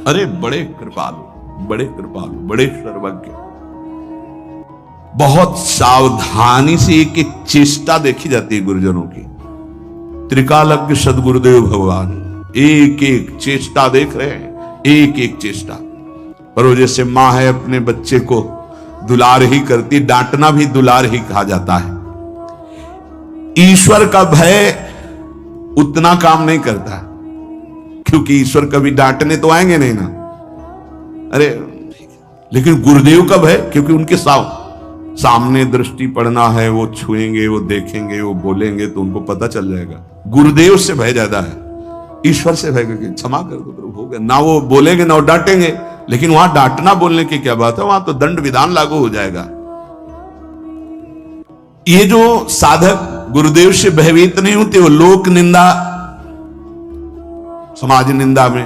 अरे बड़े कृपालु, बड़े कृपालु, बड़े सर्वज्ञ, बहुत सावधानी से एक एक चेष्टा देखी जाती है गुरुजनों की। त्रिकालज्ञ सदगुरुदेव भगवान एक एक चेष्टा देख रहे हैं, एक एक चेष्टा। पर वो जैसे मां है अपने बच्चे को दुलार ही करती, डांटना भी दुलार ही कहा जाता है। ईश्वर का भय उतना काम नहीं करता। क्योंकि ईश्वर कभी डांटने तो आएंगे नहीं ना। अरे लेकिन गुरुदेव कब है? क्योंकि उनके सामने दृष्टि पड़ना है, वो छुएंगे, वो देखेंगे, वो बोलेंगे तो उनको पता चल जाएगा। गुरुदेव से भय ज्यादा है, ईश्वर से भय कि क्षमा कर दो प्रभु, हो गया। ना वो बोलेंगे ना वो डांटेंगे, लेकिन वहां डांटना बोलने की क्या बात है, वहां तो दंड विधान लागू हो जाएगा। ये जो साधक गुरुदेव से भयभीत नहीं होते, वो लोक निंदा, समाज निंदा में,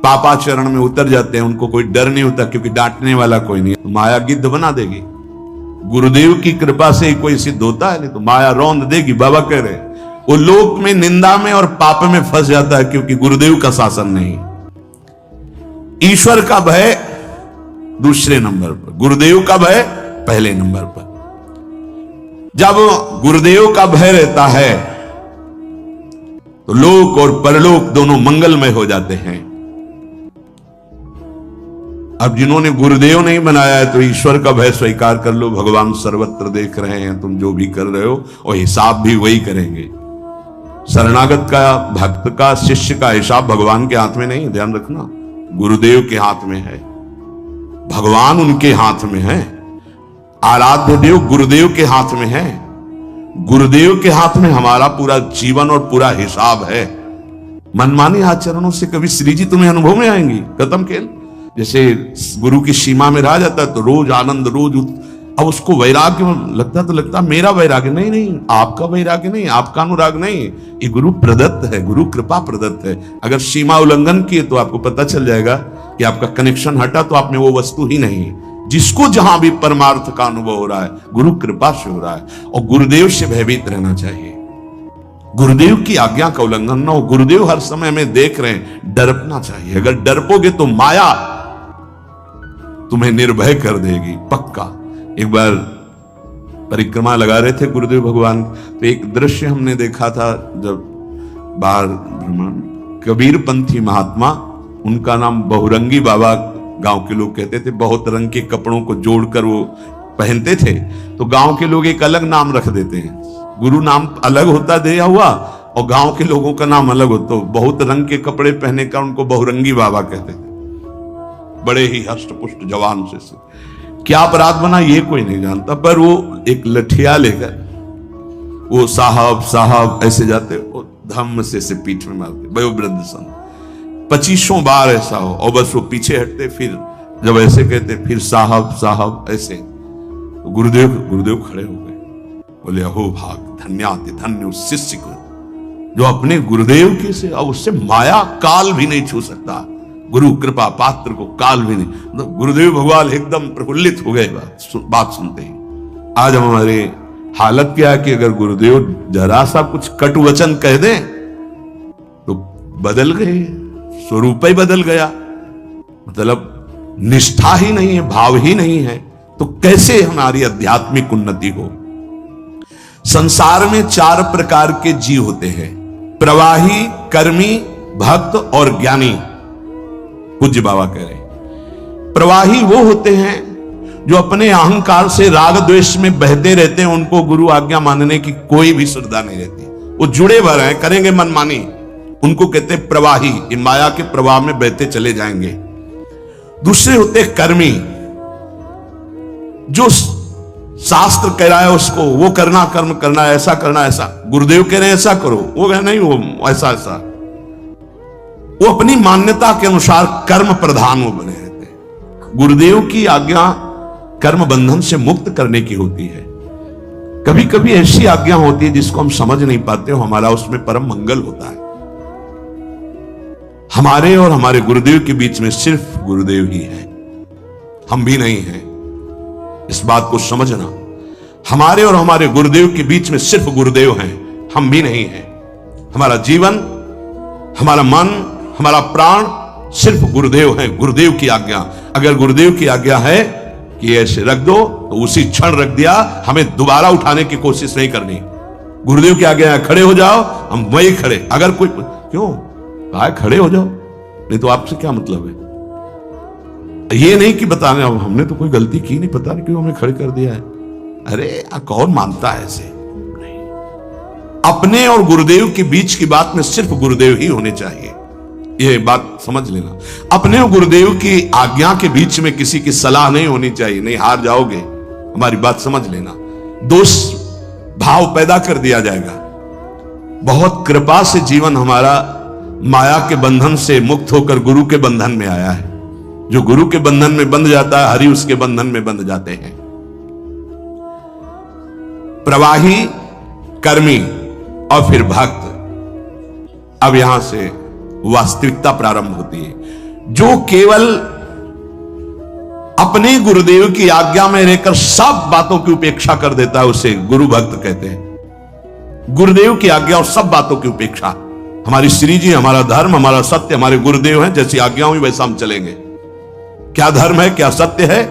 पापाचरण में उतर जाते हैं। उनको कोई डर नहीं होता क्योंकि डांटने वाला कोई नहीं है। माया गिद्ध बना देगी। गुरुदेव की कृपा से ही कोई सिद्ध होता है, नहीं तो माया रौंद देगी। बाबा कह रहे वो लोक में, निंदा में और पाप में फंस जाता है क्योंकि गुरुदेव का शासन नहीं। ईश्वर का भय दूसरे नंबर पर, गुरुदेव का भय पहले नंबर पर। जब गुरुदेव का भय रहता है तो लोक और परलोक दोनों मंगलमय हो जाते हैं। अब जिन्होंने गुरुदेव नहीं बनाया है तो ईश्वर का भय स्वीकार कर लो। भगवान सर्वत्र देख रहे हैं तुम जो भी कर रहे हो, और हिसाब भी वही करेंगे। शरणागत का, भक्त का, शिष्य का हिसाब भगवान के हाथ में नहीं, ध्यान रखना, गुरुदेव के हाथ में है। भगवान उनके हाथ में है, आराध्य देव गुरुदेव के हाथ में है। गुरुदेव के हाथ में हमारा पूरा जीवन और पूरा हिसाब है। मनमानी आचरणों से कभी श्री जी तुम्हें अनुभव में आएंगी, खत्म खेल। जैसे गुरु की सीमा में रह जाता है तो रोज आनंद, रोज अब उसको वैराग्य लगता तो लगता मेरा वैराग्य नहीं, नहीं आपका वैराग्य नहीं, आपका अनुराग नहीं, ये गुरु प्रदत्त है, गुरु कृपा प्रदत्त है। अगर सीमा उल्लंघन किए तो आपको पता चल जाएगा कि आपका कनेक्शन हटा तो आप में वो वस्तु ही नहीं है। जिसको जहां भी परमार्थ का अनुभव हो रहा है गुरु कृपा से हो रहा है, और गुरुदेव से भयभीत रहना चाहिए। गुरुदेव की आज्ञा का उल्लंघन न हो। गुरुदेव हर समय हमें देख रहे हैं, डरना चाहिए। अगर डरपोगे तो माया तुम्हें निर्भय कर देगी, पक्का। एक बार परिक्रमा लगा रहे थे गुरुदेव भगवान, तो एक दृश्य हमने देखा था। जब बाहर भ्रमण, कबीर पंथी महात्मा, उनका नाम बहुरंगी बाबा गांव के लोग कहते थे। बहुत रंग के कपड़ों को जोड़कर वो पहनते थे, तो गांव के लोग एक अलग नाम रख देते हैं। गुरु नाम अलग होता दिया हुआ और गांव के लोगों का नाम अलग होता। तो बहुत रंग के कपड़े पहने का उनको बहुरंगी बाबा कहते थे। बड़े ही हष्ट पुष्ट जवान से क्या अपराध बना ये कोई नहीं जानता, पर वो एक लठिया लेकर वो साहब साहब ऐसे जाते, वो धम्म से पीठ में मारते। वयोवृद्ध सन 25 बार ऐसा हो, और बस वो पीछे हटते, फिर जब ऐसे कहते फिर साहब साहब ऐसे। तो गुरुदेव खड़े हो गए, बोले अहो भाग, धन्याति धन्य उस शिष्य को जो अपने गुरुदेव के से, और उससे माया काल भी नहीं छू सकता। गुरु कृपा पात्र को काल भी नहीं। तो गुरुदेव भगवान एकदम प्रफुल्लित हो गए बात सुनते ही। आज हमारे हालत क्या है कि अगर गुरुदेव जरा सा कुछ कटु वचन कह दें तो बदल गए, स्वरूप ही बदल गया। मतलब निष्ठा ही नहीं है, भाव ही नहीं है, तो कैसे हमारी आध्यात्मिक उन्नति हो। संसार में 4 प्रकार के जीव होते हैं, प्रवाही, कर्मी, भक्त और ज्ञानी। पूज्य बाबा कह रहे प्रवाही वो होते हैं जो अपने अहंकार से राग द्वेष में बहते रहते हैं, उनको गुरु आज्ञा मानने की कोई भी श्रद्धा नहीं रहती, वो जुड़े भर हैं, करेंगे मनमानी। उनको कहते हैं प्रवाही, ये माया के प्रवाह में बहते चले जाएंगे। दूसरे होते हैं कर्मी, जो शास्त्र कह रहा है उसको वो करना, कर्म करना, ऐसा करना, ऐसा गुरुदेव कह रहे हैं ऐसा करो, वो कह नहीं वो ऐसा ऐसा, वो अपनी मान्यता के अनुसार कर्म प्रधान वो बने रहते हैं। गुरुदेव की आज्ञा कर्म बंधन से मुक्त करने की होती है। कभी कभी ऐसी आज्ञा होती है जिसको हम समझ नहीं पाते हो, हमारा उसमें परम मंगल होता है। हमारे और हमारे गुरुदेव के बीच में सिर्फ गुरुदेव ही है, हम भी नहीं हैं। इस बात को समझना, हमारे और हमारे गुरुदेव के बीच में सिर्फ गुरुदेव हैं, हम भी नहीं हैं। हमारा जीवन, हमारा मन, हमारा प्राण सिर्फ गुरुदेव है, गुरुदेव की आज्ञा। अगर गुरुदेव की आज्ञा है कि ऐसे रख दो तो उसी क्षण रख दिया, हमें दोबारा उठाने की कोशिश नहीं करनी। गुरुदेव की आज्ञा है खड़े हो जाओ, हम वही खड़े। अगर कोई क्यों कहा खड़े हो जाओ, नहीं तो आपसे क्या मतलब है। ये नहीं कि बताने अब हमने तो कोई गलती की नहीं, पता नहीं क्यों हमें खड़े कर दिया है। अरे कौन मानता है ऐसे? नहीं। अपने और गुरुदेव के बीच की बात में सिर्फ गुरुदेव ही होने चाहिए। यह बात समझ लेना। अपने गुरुदेव की आज्ञा के बीच में किसी की सलाह नहीं होनी चाहिए, नहीं हार जाओगे, हमारी बात समझ लेना। दोष भाव पैदा कर दिया जाएगा। बहुत कृपा से जीवन हमारा माया के बंधन से मुक्त होकर गुरु के बंधन में आया है। जो गुरु के बंधन में बंध जाता है, हरि उसके बंधन में बंध जाते हैं। प्रवाही, कर्मी और फिर भक्त। अब यहां से वास्तविकता प्रारंभ होती है। जो केवल अपने गुरुदेव की आज्ञा में रहकर सब बातों की उपेक्षा कर देता है, उसे गुरु भक्त कहते हैं। गुरुदेव की आज्ञा और सब बातों की उपेक्षा। हमारी श्री जी, हमारा धर्म, हमारा सत्य, हमारे गुरुदेव हैं, जैसी आज्ञा हुई वैसा हम चलेंगे। क्या धर्म है, क्या सत्य है,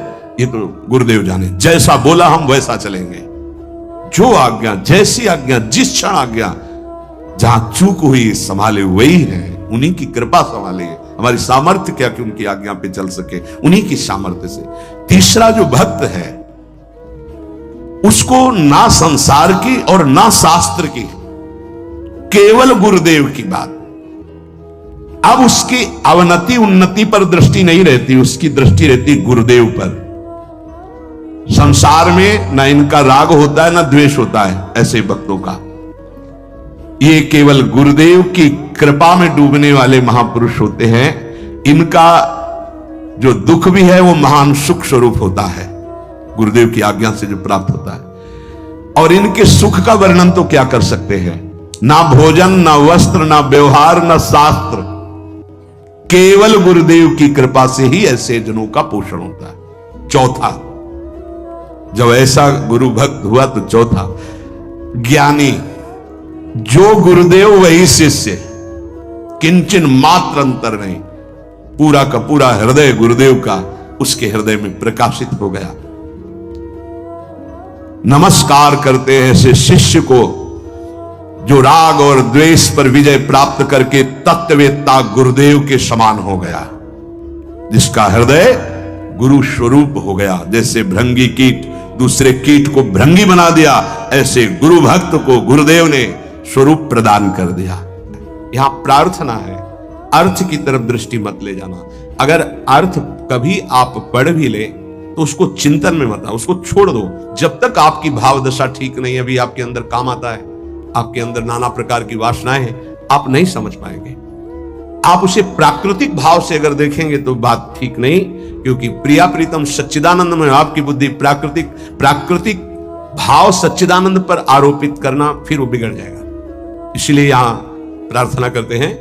ये तो गुरुदेव जाने। जैसा बोला हम वैसा चलेंगे। जो आज्ञा, जैसी आज्ञा, जिस क्षण आज्ञा, जहां चूक हुई संभाले वही है, उन्हीं की कृपा संभाले। हमारी सामर्थ्य क्या कि उनकी आज्ञा पे चल सके, उन्हीं की सामर्थ्य से। तीसरा जो भक्त है, उसको ना संसार की और ना शास्त्र की, केवल गुरुदेव की बात। अब उसकी अवनति उन्नति पर दृष्टि नहीं रहती, उसकी दृष्टि रहती गुरुदेव पर। संसार में ना इनका राग होता है ना द्वेष होता है ऐसे भक्तों का। ये केवल गुरुदेव की कृपा में डूबने वाले महापुरुष होते हैं। इनका जो दुख भी है वो महान सुख स्वरूप होता है, गुरुदेव की आज्ञा से जो प्राप्त होता है। और इनके सुख का वर्णन तो क्या कर सकते हैं। ना भोजन, ना वस्त्र, ना व्यवहार, ना शास्त्र, केवल गुरुदेव की कृपा से ही ऐसे जनों का पोषण होता है। चौथा, जब ऐसा गुरु भक्त हुआ तो चौथा, ज्ञानी। जो गुरुदेव वही शिष्य, किंचन मात्र अंतर नहीं। पूरा का पूरा हृदय गुरुदेव का उसके हृदय में प्रकाशित हो गया। नमस्कार करते हैं ऐसे शिष्य को जो राग और द्वेष पर विजय प्राप्त करके तत्ववेत्ता गुरुदेव के समान हो गया, जिसका हृदय गुरु स्वरूप हो गया। जैसे भृंगी कीट दूसरे कीट को भृंगी बना दिया, ऐसे गुरु भक्त को गुरुदेव ने स्वरूप प्रदान कर दिया। यहां प्रार्थना है, अर्थ की तरफ दृष्टि मत ले जाना। अगर अर्थ कभी आप पढ़ भी ले तो उसको चिंतन में मत, उसको छोड़ दो। जब तक आपकी भाव दशा ठीक नहीं है, अभी आपके अंदर काम आता है, आपके अंदर नाना प्रकार की वासनाएं हैं, आप नहीं समझ पाएंगे। आप उसे प्राकृतिक भाव से अगर देखेंगे तो बात ठीक नहीं, क्योंकि प्रिया प्रीतम सच्चिदानंद में आपकी बुद्धि प्राकृतिक भाव सच्चिदानंद पर आरोपित करना, फिर वो बिगड़ जाएगा। इसलिए यहां प्रार्थना करते हैं,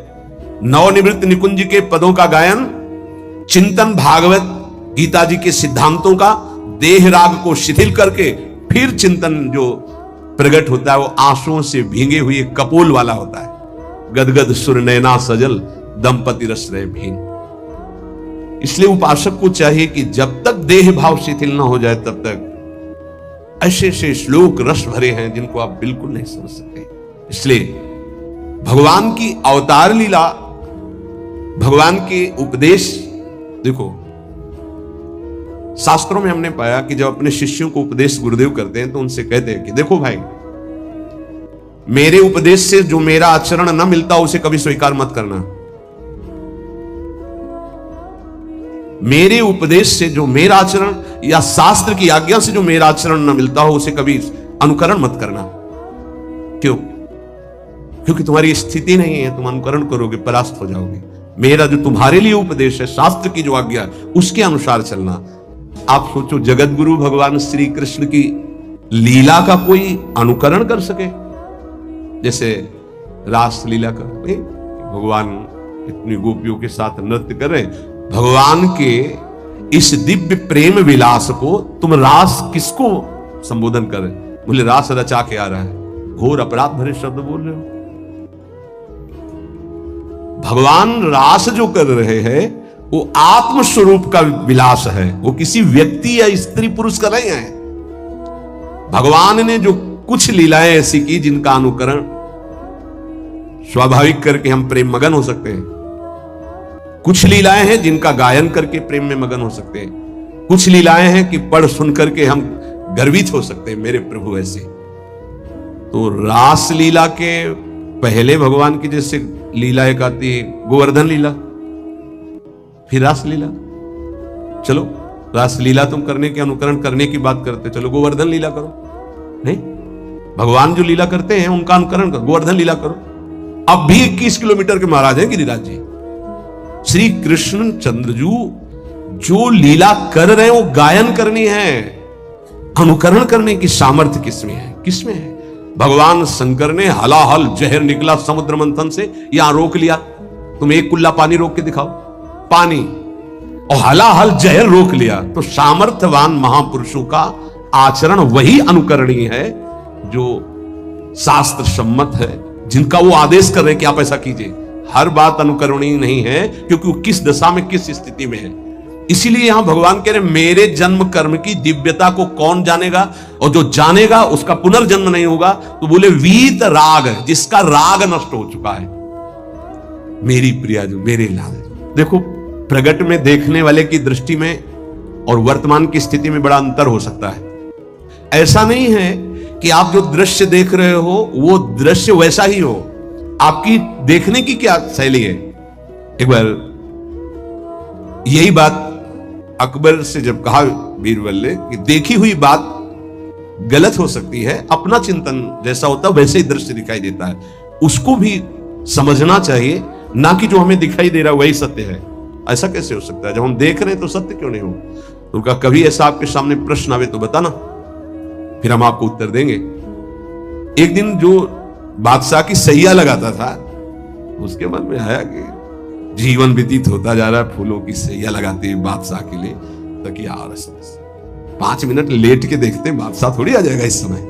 नवनिवृत्त निकुंज के पदों का गायन, चिंतन भागवत गीता जी के सिद्धांतों का, देह राग को शिथिल करके फिर चिंतन जो प्रकट होता है वो आंसुओं से भींगे हुए कपोल वाला होता है। गदगद सुर नैना सजल, दंपति रस रहे भीन। इसलिए उपासक को चाहिए कि जब तक देह भाव शिथिल ना हो जाए तब तक ऐसे ऐसे श्लोक रस भरे हैं जिनको आप बिल्कुल नहीं समझ सकते। इसलिए भगवान की अवतार लीला, भगवान के उपदेश, देखो शास्त्रों में हमने पाया कि जब अपने शिष्यों को उपदेश गुरुदेव करते हैं तो उनसे कहते हैं कि देखो भाई, मेरे उपदेश से जो मेरा आचरण न मिलता उसे कभी स्वीकार मत करना। मेरे उपदेश से जो मेरा आचरण या शास्त्र की आज्ञा से जो मेरा आचरण न मिलता हो उसे कभी अनुकरण मत करना। क्यों? क्योंकि तुम्हारी स्थिति नहीं है, तुम अनुकरण करोगे परास्त हो जाओगे। मेरा जो तुम्हारे लिए उपदेश है, शास्त्र की जो आज्ञा है, उसके अनुसार चलना। आप सोचो, जगत गुरु भगवान श्री कृष्ण की लीला का कोई अनुकरण कर सके? जैसे रास लीला का, भगवान इतनी गोपियों के साथ नृत्य कर रहे हैं, भगवान के इस दिव्य प्रेम विलास को तुम रास किसको संबोधन कर रहे? बोले रास रचा के आ रहा है। घोर अपराध भरे शब्द बोल रहे हो। भगवान रास जो कर रहे हैं वो आत्म स्वरूप का विलास है, वो किसी व्यक्ति या स्त्री पुरुष का नहीं है। भगवान ने जो कुछ लीलाएं ऐसी की जिनका अनुकरण स्वाभाविक करके हम प्रेम मगन हो सकते हैं। कुछ लीलाएं हैं जिनका गायन करके प्रेम में मगन हो सकते हैं। कुछ लीलाएं हैं कि पढ़ सुन करके हम गर्वित हो सकते हैं, मेरे प्रभु ऐसे। तो रास लीला के पहले भगवान की जैसे लीला एक आती है, गोवर्धन लीला, फिर रास लीला। चलो रास लीला तुम करने के अनुकरण करने की बात करते, चलो गोवर्धन लीला करो। नहीं, भगवान जो लीला करते हैं उनका अनुकरण करो, गोवर्धन लीला करो। अब भी 21 किलोमीटर के महाराज हैं गिरिराज जी। श्री कृष्ण चंद्रजू जो लीला कर रहे हैं वो गायन करनी है, अनुकरण करने की सामर्थ्य किसमें है? किसमें है? भगवान शंकर ने हलाहल जहर निकला समुद्र मंथन से, यहां रोक लिया, तुम एक कुल्ला पानी रोक के दिखाओ, पानी, और हलाहल जहर रोक लिया। तो सामर्थ्यवान महापुरुषों का आचरण वही अनुकरणीय है जो शास्त्र सम्मत है, जिनका वो आदेश कर रहे हैं कि आप ऐसा कीजिए। हर बात अनुकरणीय नहीं है, क्योंकि वो किस दशा में किस स्थिति में है। इसीलिए यहां भगवान कह रहे मेरे जन्म कर्म की दिव्यता को कौन जानेगा, और जो जानेगा उसका पुनर्जन्म नहीं होगा। तो बोले वीत राग, जिसका राग नष्ट हो चुका है, मेरी प्रिया जो मेरे लाल। देखो प्रगट में देखने वाले की दृष्टि में और वर्तमान की स्थिति में बड़ा अंतर हो सकता है। ऐसा नहीं है कि आप जो दृश्य देख रहे हो वो दृश्य वैसा ही हो, आपकी देखने की क्या शैली है। एक बार यही बात अकबर से जब कहा बीरबल ने कि देखी हुई बात गलत हो सकती है, अपना चिंतन जैसा होता है वैसे ही दृश्य दिखाई देता है, उसको भी समझना चाहिए, ना कि जो हमें दिखाई दे रहा है वही सत्य है। ऐसा कैसे हो सकता है? जब हम देख रहे हैं तो सत्य क्यों नहीं हो? तो उनका कभी ऐसा आपके सामने प्रश्न आवे तो बताना, फिर हम आपको उत्तर देंगे। एक दिन जो बादशाह की सैया लगाता था, उसके मन में आया कि जीवन व्यतीत होता जा रहा है, फूलों की सैया लगाते हैं बादशाह के लिए, तकिया और 5 मिनट लेट के देखते हैं, बादशाह थोड़ी आ जाएगा इस समय।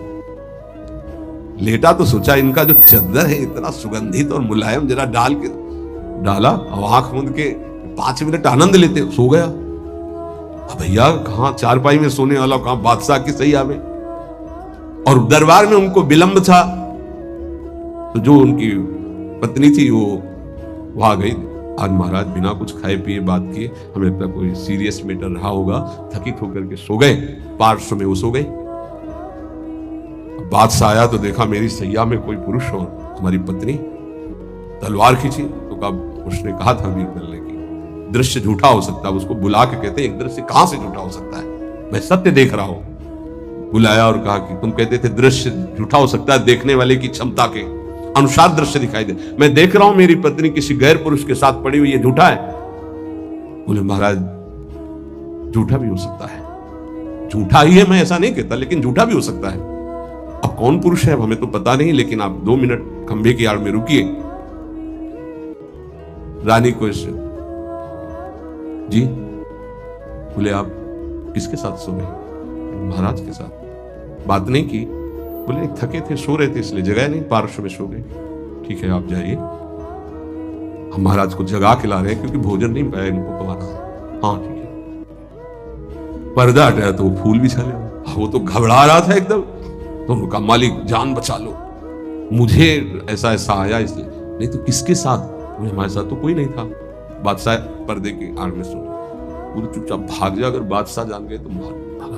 लेटा तो सोचा इनका जो चद्दर है इतना सुगंधित और मुलायम, जरा डाला और आंख मूंद के 5 मिनट आनंद लेते, सो गया। अब भैया कहां चारपाई में सोने वाला, कहां बादशाह की सही आवे। और दरबार में उनको विलंब था, तो जो उनकी पत्नी थी वो वहां गई। आज महाराज बिना कुछ खाए पिए बात किए, हमें लगता कोई सीरियस मैटर रहा होगा, थकित होकर के सो गए, पार्श्व में वो सो गए। बादशाह आया तो देखा मेरी सैया में कोई पुरुष और हमारी पत्नी, तलवार खींची तो कहा, उसने कहा था बीरबल ने कि दृश्य झूठा हो सकता है। उसको बुला के कहते एक दृश्य कहां से झूठा हो सकता है, मैं सत्य देख रहा हूं। बुलाया और कहा कि तुम कहते थे दृश्य झूठा हो सकता है, देखने वाले की क्षमता के अनुसार दृश्य दिखाई दे, मैं देख रहा हूं मेरी पत्नी किसी गैर पुरुष के साथ पड़ी हुई, ये झूठा है? बोले महाराज झूठा भी हो सकता है, झूठा ही है, मैं ऐसा नहीं कहता, लेकिन झूठा भी हो सकता है। अब कौन पुरुष है हमें तो पता नहीं, लेकिन आप 2 मिनट खंभे की आड़ में रुकिए। रानी को जी बोले आप किसके साथ सो गए? महाराज के साथ। बात नहीं की, बोले थके थे, सो रहे थे, इसलिए जगह नहीं, पार्श्व में सो गए। ठीक है आप जाइए, हम महाराज को जगा के ला रहे हैं क्योंकि भोजन नहीं पाया इनको तुम्हारा। हाँ ठीक है। पर्दा हटाया तो वो फूल बिछा लिया। वो तो घबरा रहा था एकदम, तो उनका मालिक जान बचा लो, मुझे ऐसा ऐसा आया इसलिए। नहीं तो किसके साथ? हमारे साथ तो कोई नहीं था। बादशाह पर्दे के आड़ में सो, बोले चुपचाप भाग जा, अगर बादशाह जान गए तो भागा।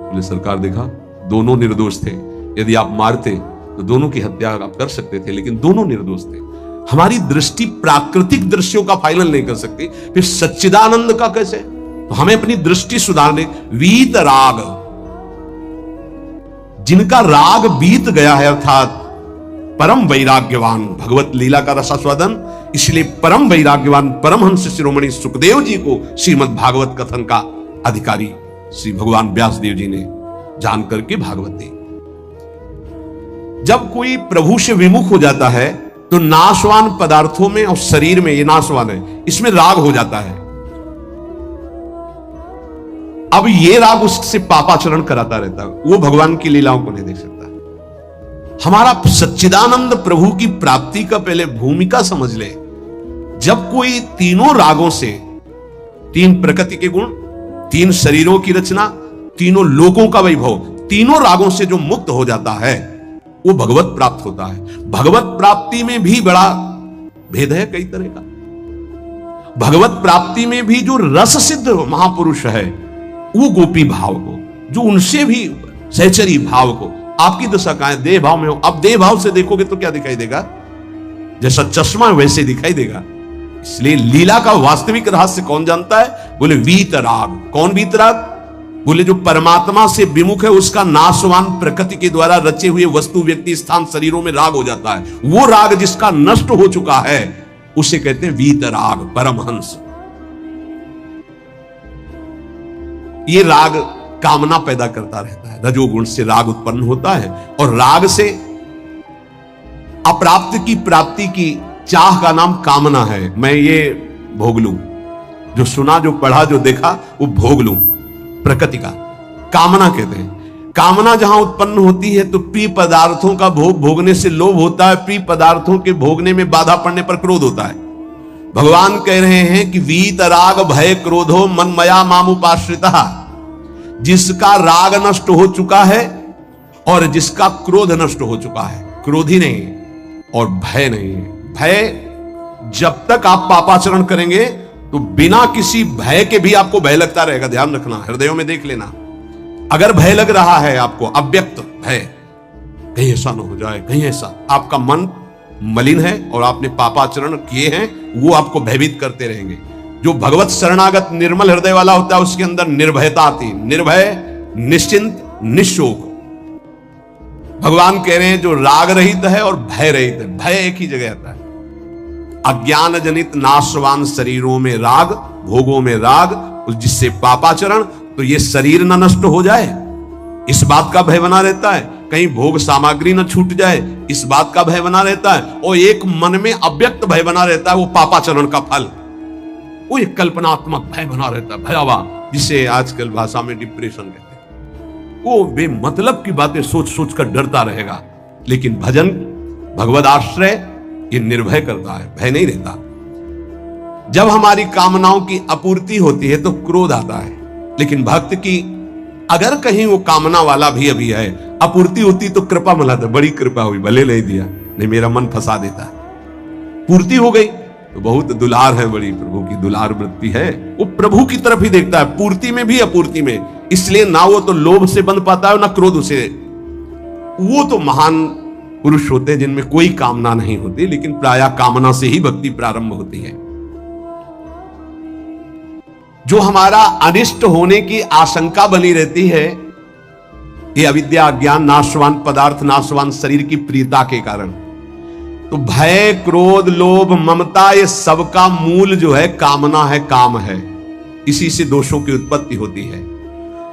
बोले सरकार देखा दोनों निर्दोष थे, यदि आप मारते तो दोनों की हत्या आप कर सकते थे, लेकिन दोनों निर्दोष थे। हमारी दृष्टि प्राकृतिक दृश्यों का फाइनल नहीं कर सकती, फिर सच्चिदानंद का कैसे? तो हमें अपनी दृष्टि सुधारने, वीत राग, जिनका राग बीत गया है, अर्थात परम वैराग्यवान, भगवत लीला का रसास्वादन, इसलिए परम वैराग्यवान परमहंस शिरोमणि सुखदेव जी को श्रीमद् भागवत कथन का अधिकारी श्री भगवान व्यासदेव जी ने जान करके भागवत दी। जब कोई प्रभु से विमुख हो जाता है तो नाशवान पदार्थों में और शरीर में, ये नाशवान है, इसमें राग हो जाता है। अब ये राग उससे पापाचरण कराता रहता है, वो भगवान की लीलाओं को नहीं देख सकता। हमारा सच्चिदानंद प्रभु की प्राप्ति का पहले भूमिका समझ ले। जब कोई तीनों रागों से, 3 प्रकृति के गुण, 3 शरीरों की रचना, तीनों लोकों का वैभव, तीनों रागों से जो मुक्त हो जाता है वो भगवत प्राप्त होता है। भगवत प्राप्ति में भी बड़ा भेद है कई तरह का। भगवत प्राप्ति में भी जो रस सिद्ध महापुरुष है वो गोपी भाव को, जो उनसे भी सहचरी भाव को, आपकी दशा कहां है? देह भाव में हो। अब देह भाव से देखोगे तो क्या दिखाई देगा? जैसा चश्मा वैसे दिखाई देगा। इसलिए लीला का वास्तविक रहस्य कौन जानता है? बोले वीतराग। कौन वीतराग? बोले जो परमात्मा से विमुख है, उसका नाशवान प्रकृति के द्वारा रचे हुए वस्तु, व्यक्ति, स्थान, शरीरों में राग हो जाता है। वो राग जिसका नष्ट हो चुका है उसे कहते हैं वीतराग, परमहंस। ये राग कामना पैदा करता रहता है, रजोगुण से राग उत्पन्न होता है और राग से अप्राप्त की प्राप्ति की चाह का नाम कामना है। मैं ये भोग लूं, जो सुना, जो पढ़ा, जो देखा वो भोग लूं, प्रकृति का कामना कहते हैं। कामना जहां उत्पन्न होती है तो प्रिय पदार्थों का भोग भोगने से लोभ होता है, प्रिय पदार्थों के भोगने में बाधा पड़ने पर क्रोध होता है। भगवान कह रहे हैं कि वीतराग भय क्रोधो मन मया मामुपाश्रिता। जिसका राग नष्ट हो चुका है और जिसका क्रोध नष्ट हो चुका है, क्रोध ही नहीं और भय नहीं है। भय, जब तक आप पापाचरण करेंगे तो बिना किसी भय के भी आपको भय लगता रहेगा। ध्यान रखना, हृदयों में देख लेना। अगर भय लग रहा है आपको, अव्यक्त भय, कहीं ऐसा ना हो जाए, कहीं ऐसा, आपका मन मलिन है और आपने पापाचरण किए हैं, वो आपको भयभीत करते रहेंगे। जो भगवत शरणागत निर्मल हृदय वाला होता है उसके अंदर निर्भयता आती, निर्भय, निश्चिंत, निशोक। भगवान कह रहे हैं जो राग रहित है और भय रहित है। भय एक ही जगह आता है। अज्ञान जनित नाशवान शरीरों में राग, भोगों में राग, जिससे पापाचरण, तो ये शरीर न नष्ट हो जाए, इस बात का भय बना रहता है। कहीं भोग सामग्री न छूट जाए, इस बात का भय बना रहता है। और एक मन में अव्यक्त भय बना रहता है, वो पापाचरण का फल। वो एक कल्पनात्मक भय बना रहता है, भयावह, जिसे आजकल भाषा में डिप्रेशन कहते हैं। वो बेमतलब की बातें सोच सोच कर डरता रहेगा। लेकिन भजन, भगवद आश्रय, ये निर्भय करता है, भय नहीं रहता। जब हमारी कामनाओं की आपूर्ति होती है तो क्रोध आता है, लेकिन भक्त की अगर कहीं वो कामना वाला भी अभी है, आपूर्ति होती तो कृपा मनाता, बड़ी कृपा हुई, भले नहीं दिया, नहीं मेरा मन फंसा देता। पूर्ति हो गई तो बहुत दुलार है, बड़ी प्रभु की दुलार वृत्ति है। वो प्रभु की तरफ ही देखता है, पूर्ति में भी अपूर्ति में। इसलिए ना वो तो लोभ से बंध पाता है ना क्रोध से। वो तो महान पुरुष होते हैं जिनमें कोई कामना नहीं होती, लेकिन प्रायः कामना से ही भक्ति प्रारंभ होती है। जो हमारा अनिष्ट होने की आशंका बनी रहती है, ये अविद्या, अज्ञान, नाशवान पदार्थ, नाशवान शरीर की प्रियता के कारण। तो भय, क्रोध, लोभ, ममता, ये सबका मूल जो है कामना है, काम है। इसी से दोषों की उत्पत्ति होती है।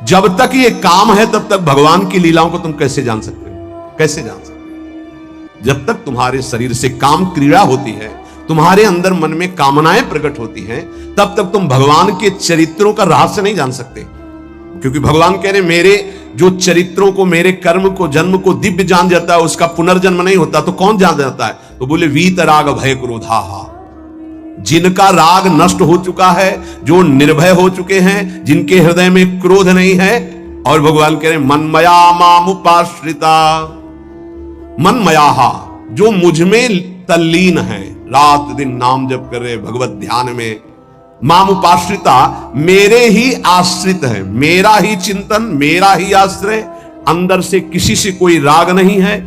जब तक ये काम है तब तक भगवान की लीलाओं को तुम कैसे जान सकते हो? कैसे जान सकते? जब तक तुम्हारे शरीर से काम क्रीड़ा होती है, तुम्हारे अंदर मन में कामनाएं प्रकट होती हैं, तब तक तुम भगवान के चरित्रों का रहस्य नहीं जान सकते। क्योंकि भगवान कह रहे मेरे जो चरित्रों को, मेरे कर्म को, जन्म को दिव्य जान जाता है, उसका पुनर्जन्म नहीं होता, तो कौन जान जाता है? तो बोले वीतराग भय क्रोधाहा। जिनका राग नष्ट हो चुका है, जो निर्भय हो चुके हैं, जिनके हृदय में क्रोध नहीं है, और भगवान कह रहे मनमया मामुपाश्रिता। मनमयाहा, जो मुझ में तल्लीन है, रात दिन नाम जप कर रहे भगवत ध्यान में, मामुपाश्रिता, मेरे ही आश्रित है, मेरा ही चिंतन, मेरा ही आश्रय, अंदर से किसी से कोई राग नहीं है,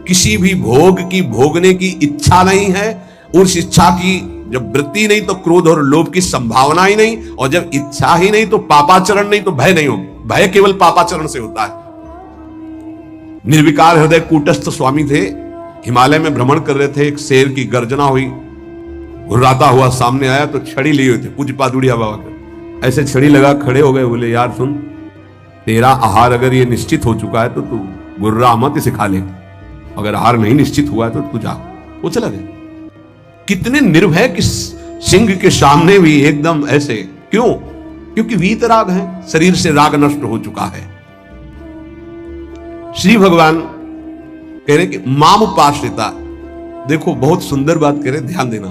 किसी भी भोग की भोगने की इच्छा नहीं है। उस इच्छा की जब वृत्ति नहीं तो क्रोध और लोभ की संभावना ही नहीं, और जब इच्छा ही नहीं तो पापाचरण नहीं, तो भय नहीं हो। भय केवल पापाचरण से होता है। निर्विकार हृदय कूटस्थ स्वामी थे, हिमालय में भ्रमण कर रहे थे, एक शेर की गर्जना हुई, घुर्राता हुआ सामने आया तो छड़ी लिए हुए थे, पूज्य पादुड़िया बाबा का। ऐसे छड़ी लगा खड़े हो गए, बोले यार सुन, तेरा आहार अगर ये निश्चित हो चुका है तो तू गुर्रा मत, इसे खा ले। अगर आहार नहीं निश्चित हुआ है तो तू जा। वो चला गया। कितने निर्भय कि सिंह के सामने भी एकदम ऐसे, क्यों? क्योंकि वीतराग है, शरीर से राग नष्ट हो चुका है। श्री भगवान कह रहे कि मामुपाश्रिता। देखो बहुत सुंदर बात कह रहे, ध्यान देना।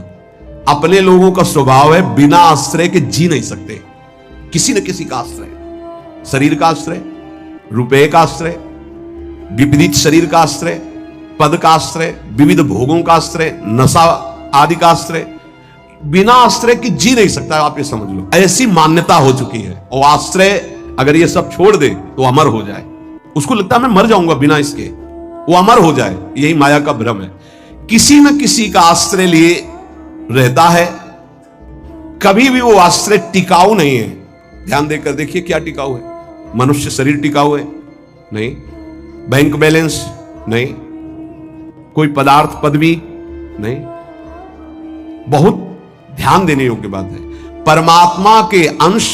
अपने लोगों का स्वभाव है बिना आश्रय के जी नहीं सकते। किसी न किसी का आश्रय, शरीर का आश्रय, रुपए का आश्रय, विपरीत शरीर का आश्रय, पद का आश्रय, विविध भोगों का आश्रय, नशा आदि का आश्रय, बिना आश्रय की जी नहीं सकता। आप ये समझ लो, ऐसी मान्यता हो चुकी है। और आश्रय अगर ये सब छोड़ दे तो अमर हो जाए। उसको लगता है मैं मर जाऊंगा बिना इसके, वो अमर हो जाए। यही माया का भ्रम है। किसी न किसी का आश्रय लिए रहता है, कभी भी वो आश्रय टिकाऊ नहीं है। ध्यान देकर देखिए क्या टिकाऊ है? मनुष्य शरीर टिकाऊ है? नहीं। Bank balance? नहीं। कोई पदार्थ पदवी? नहीं। बहुत ध्यान देने योग्य बात है, परमात्मा के अंश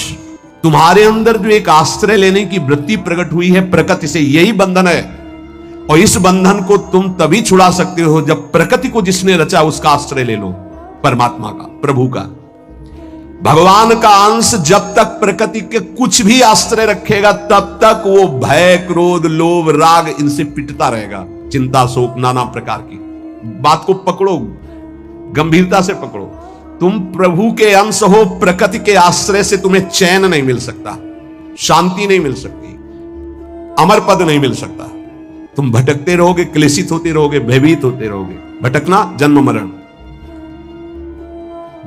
तुम्हारे अंदर जो एक आश्रय लेने की वृत्ति प्रकट हुई है प्रकृति से, यही बंधन है। और इस बंधन को तुम तभी छुड़ा सकते हो जब प्रकृति को जिसने रचा उसका आश्रय ले लो, परमात्मा का, प्रभु का। भगवान का अंश जब तक प्रकृति के कुछ भी आश्रय रखेगा तब तक वो भय, क्रोध, लोभ, राग इनसे पिटता रहेगा। चिंता, शोक, नाना प्रकार की बात को पकड़ो, गंभीरता से पकड़ो। तुम प्रभु के अंश हो, प्रकृति के आश्रय से तुम्हें चैन नहीं मिल सकता, शांति नहीं मिल सकती, अमर पद नहीं मिल सकता। तुम भटकते रहोगे, क्लेशित होते रहोगे, भयभीत होते रहोगे। भटकना जन्म मरण।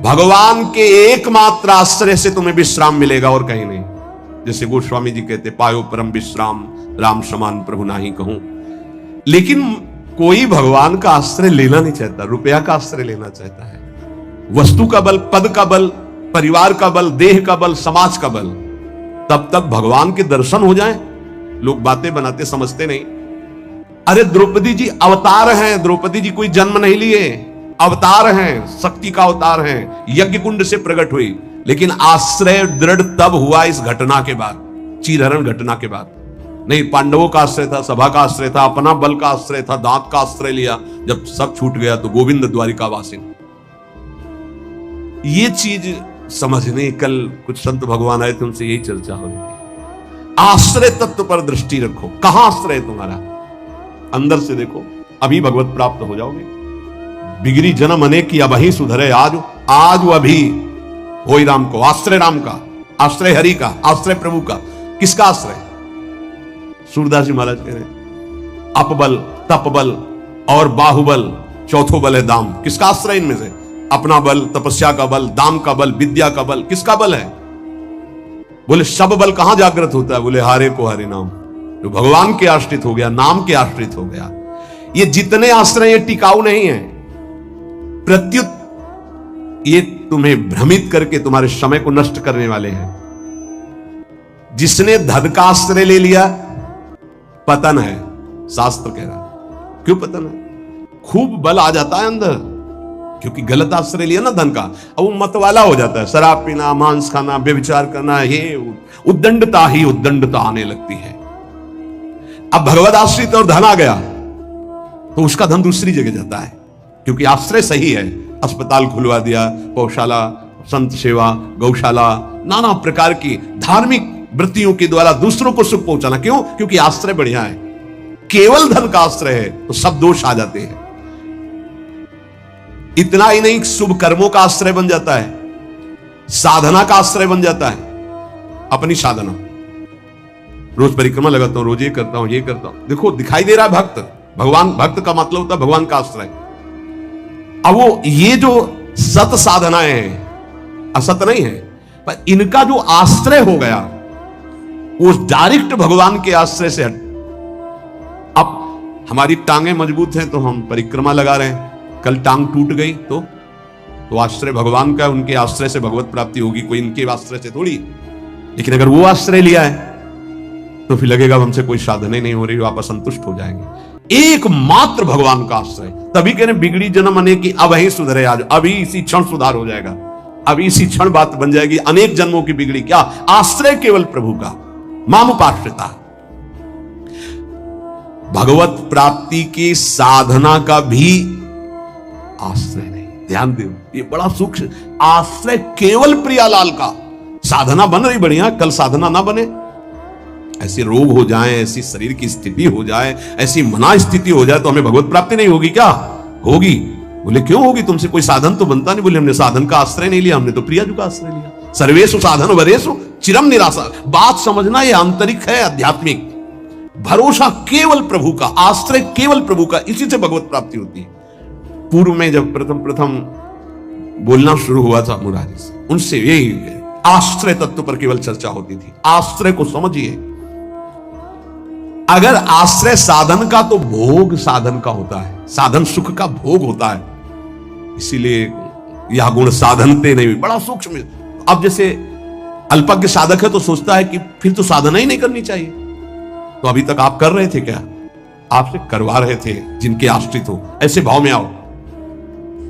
भगवान के एकमात्र आश्रय से तुम्हें विश्राम मिलेगा और कहीं नहीं। जैसे गोस्वामी जी कहते, पायो परम विश्राम, राम समान प्रभु नाही कहूं। लेकिन कोई भगवान का आश्रय लेना नहीं चाहता, रुपया का आश्रय लेना चाहता है, वस्तु का बल, पद का बल, परिवार का बल, देह का बल, समाज का बल। तब तक भगवान के दर्शन हो जाएं, लोग बातें बनाते समझते नहीं। अरे द्रौपदी जी अवतार हैं, द्रौपदी जी कोई जन्म नहीं लिए, अवतार हैं, शक्ति का अवतार हैं, यज्ञ कुंड से प्रकट हुई। लेकिन आश्रय दृढ़ तब हुआ इस घटना के बाद, चीरहरण घटना के बाद। नहीं, पांडवों का आश्रय था, सभा का आश्रय था, अपना बल का आश्रय था, दांत का आश्रय लिया। जब सब छूट गया तो गोविंद द्वारिका वासिन। ये चीज समझने, कल कुछ संत भगवान आए थे, उनसे यही चर्चा हो रही थी। आश्रय तत्व पर दृष्टि रखो। कहां आश्रय है तुम्हारा? अंदर से देखो, अभी भगवत प्राप्त हो जाओगे। बिगड़ी जन्म अनेक की, अब ही सुधरे आज, आज अभी होई राम को। आश्रय राम का, आश्रय हरि का, आश्रय प्रभु का। किसका आश्रय? सूरदास जी महाराज कह रहे हैं, अपबल, तपबल और बाहुबल, चौथो बल है दाम। किसका आश्रय इनमें से? अपना बल, तपस्या का बल, दाम का बल, विद्या का बल। किसका बल है? बोले सब बल कहां जागृत होता है? बोले हारे को हरे नाम। जो भगवान के आश्रित हो गया, नाम के आश्रित हो गया। ये जितने आश्रय ये टिकाऊ नहीं है, प्रत्युत ये तुम्हें भ्रमित करके तुम्हारे समय को नष्ट करने वाले हैं। जिसने धन का आश्रय ले लिया पतन है, शास्त्र कह रहा है। क्यों पतन है? खूब बल आ जाता है अंदर, क्योंकि गलत आश्रय लिया ना धन का। अब वो मतवाला हो जाता है, शराब पीना, मांस खाना, व्यभिचार करना, ये उद्दंडता ही उद्दंडता आने लगती है। अब भगवत आश्रित और धन आ गया तो उसका धन दूसरी जगह जाता है, क्योंकि आश्रय सही है। अस्पताल खुलवा दिया, गौशाला, संत सेवा, गौशाला, नाना प्रकार की धार्मिक वृत्तियों के द्वारा दूसरों को सुख पहुंचाना। क्यों? क्योंकि आश्रय बढ़िया है। केवल धन का आश्रय है तो सब दोष आ जाते हैं। इतना ही नहीं, शुभ कर्मों का आश्रय बन जाता है, साधना का आश्रय बन जाता है। अपनी साधना, रोज परिक्रमा लगाता हूं, रोज ये करता हूं, ये करता हूं। देखो दिखाई दे रहा है भक्त, भगवान। भक्त का मतलब होता है भगवान का आश्रय। अब वो ये जो सत साधनाएं हैं, असत नहीं है, पर इनका जो आश्रय हो गया वो डायरेक्ट भगवान के आश्रय से हट। अब हमारी टांगें मजबूत हैं तो हम परिक्रमा लगा रहे हैं, कल टांग टूट गई तो आश्रय भगवान का, उनके आश्रय से भगवत प्राप्ति होगी, कोई इनके आश्रय से थोड़ी। लेकिन अगर वो आश्रय लिया है तो फिर लगेगा हमसे कोई साधना नहीं हो रही, आप असंतुष्ट हो जाएंगे। एकमात्र भगवान का आश्रय। तभी कहने बिगड़ी जन्म अनेक की, अब ही सुधरे आज, अभी इसी क्षण सुधार हो जाएगा, अभी इसी क्षण बात बन जाएगी। अनेक जन्मों की बिगड़ी क्या? आश्रय केवल प्रभु का, मामुपाश्रिता। भगवत प्राप्ति की साधना का भी आश्रय नहीं। ध्यान दो, ये बड़ा सूक्ष्म। आश्रय केवल प्रियालाल का। साधना बन रही बढ़िया, कल साधना ना बने, ऐसे रोग हो जाए, ऐसी शरीर की स्थिति हो जाए, ऐसी मना स्थिति हो जाए तो हमें भगवत प्राप्ति नहीं होगी क्या? होगी। बोले क्यों होगी? तुमसे कोई साधन तो बनता नहीं। बोले हमने साधन का आश्रय नहीं लिया, हमने तो प्रियाजू का आश्रय लिया। सर्वेषु साधन वरेषु चिरम निराशा। बात समझना, ये आंतरिक है, आध्यात्मिक। भरोसा केवल प्रभु का, आश्रय केवल प्रभु का, इसी से भगवत प्राप्ति होती है। पूर्व में जब प्रथम बोलना शुरू हुआ था मुरारी से, उनसे यही आश्रय तत्व पर केवल चर्चा होती थी। आश्रय को समझिए। अगर आश्रय साधन का तो भोग साधन का होता है। साधन सुख का भोग होता है, इसीलिए यह गुण साधनते नहीं, बड़ा सूक्ष्म। अब जैसे अल्पज्ञ साधक है तो सोचता है कि फिर तो साधना ही नहीं करनी चाहिए। तो अभी तक आप कर रहे थे क्या? आपसे करवा रहे थे जिनके आश्रित हो, ऐसे भाव में आओ।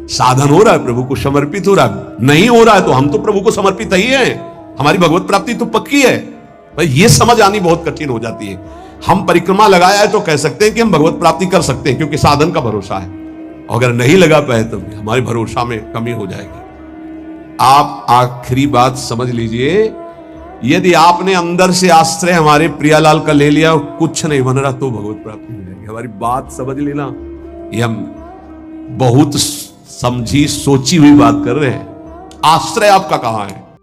साधन हो रहा है, प्रभु को समर्पित हो रहा है, नहीं हो रहा है तो हम तो प्रभु को समर्पित ही हैं, हमारी भगवत प्राप्ति तो पक्की है। भाई ये समझ आनी बहुत कठिन हो जाती है। हम परिक्रमा लगाया है तो कह सकते हैं कि हम भगवत प्राप्ति कर सकते हैं क्योंकि साधन का भरोसा है, अगर नहीं लगा पाए तो हमारे भरोसा में कमी हो जाएगी। आप आखिरी बात समझ लीजिए, यदि आपने अंदर से आश्रय हमारे प्रियालाल का ले लिया और कुछ नहीं बन रहा तो भगवत प्राप्ति हो जाएगी। हमारी बात समझ लेना, ये हम बहुत समझी सोची हुई बात कर रहे हैं। आश्रय आपका कहां है?